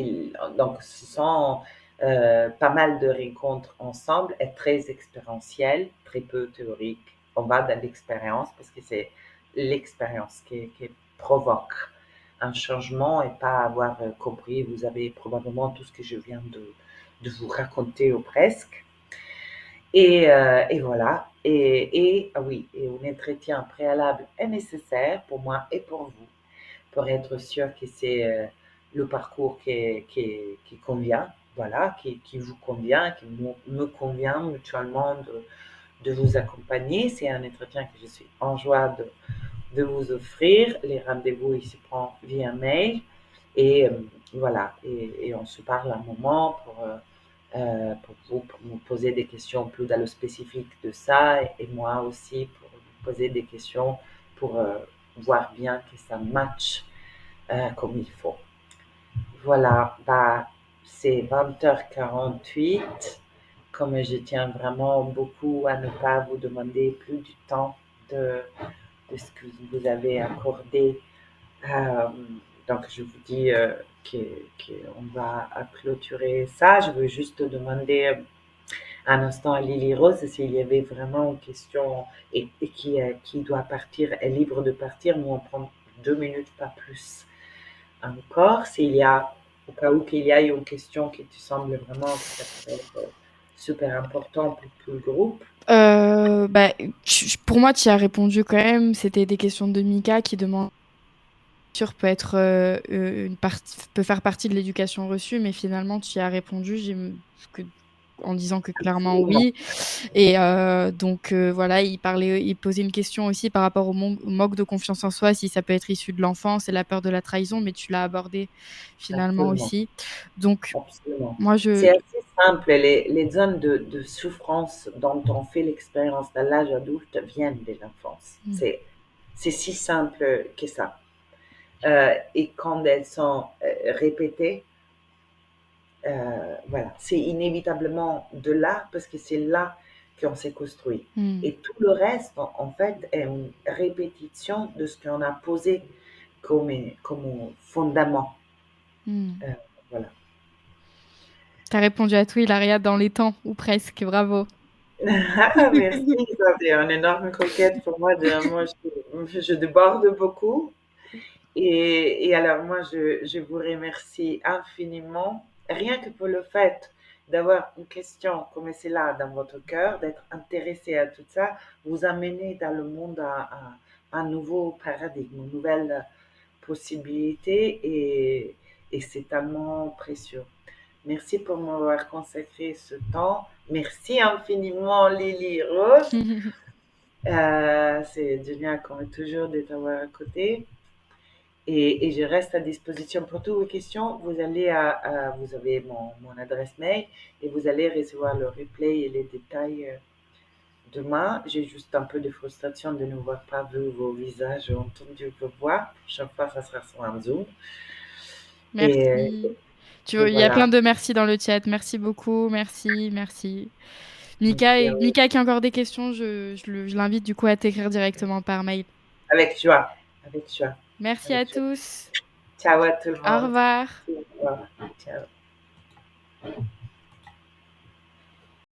donc ce sont pas mal de rencontres ensemble et très expérientielles, très peu théoriques. On va dans l'expérience parce que c'est l'expérience qui provoque un changement et pas avoir compris. Vous avez probablement tout ce que je viens de vous raconter ou presque. Et voilà. Ah oui, et un entretien préalable est nécessaire pour moi et pour vous pour être sûr que c'est le parcours qui convient, voilà, qui vous convient, qui me convient mutuellement de vous accompagner. C'est un entretien que je suis en joie de vous offrir. Les rendez-vous, il se prend via mail. Et voilà, et on se parle un moment pour me poser des questions plus dans le spécifique de ça, et moi aussi pour vous poser des questions pour voir bien que ça match comme il faut. Voilà, bah, c'est 20h48. Comme je tiens vraiment beaucoup à ne pas vous demander plus du temps de ce que vous avez accordé, euh, donc je vous dis qu'on va clôturer ça. Je veux juste demander un instant à Lily Rose s'il y avait vraiment une question et qui doit partir, est libre de partir. Nous, on prend 2 minutes, pas plus encore. S'il y a, au cas où qu'il y ait une question qui te semble vraiment que ça pourrait être super important pour tout le groupe. Bah, pour moi, tu y as répondu quand même. C'était des questions de Mika qui demande peut être peut faire partie de l'éducation reçue, mais finalement tu y as répondu que, en disant que clairement Absolument, oui. Et donc voilà, il posait une question aussi par rapport au manque de confiance en soi, si ça peut être issu de l'enfance et la peur de la trahison, mais tu l'as abordé finalement absolument, aussi. Donc absolument. moi C'est je assez simple. Les zones de souffrance dont on fait l'expérience dans l'âge adulte viennent de l'enfance. Hmm. C'est si simple que ça. Et quand elles sont répétées, voilà, c'est inévitablement de là, parce que c'est là qu'on s'est construit. Hmm. Et tout le reste, en fait, est une répétition de ce qu'on a posé comme fondament. Hmm. Euh, voilà. T'as répondu à tout, Hilaria, dans les temps, ou presque, bravo. Ah, merci, ça c'est une énorme conquête pour moi. Moi, je déborde beaucoup. Et alors, moi, je vous remercie infiniment, rien que pour le fait d'avoir une question comme celle-là dans votre cœur, d'être intéressé à tout ça, vous amenez dans le monde à un nouveau paradigme, une nouvelle possibilité, et c'est tellement précieux. Merci pour m'avoir consacré ce temps. Merci infiniment, Lily Rose. C'est génial, comme toujours, de t'avoir à côté. Et je reste à disposition pour toutes vos questions. Vous avez mon adresse mail et vous allez recevoir le replay et les détails demain. J'ai juste un peu de frustration de ne voir pas vu vos visages ou entendu vos voix. Chaque fois, ça sera sur un Zoom. Et, Merci. et Il y a plein voilà. de merci dans le chat. Merci beaucoup. Merci, merci. Merci à vous. Mika qui a encore des questions, je l'invite du coup à t'écrire directement par mail. Avec joie. Avec joie. Merci à Avec joie. tous. Ciao à tout le Au monde. revoir. Au revoir. Ciao.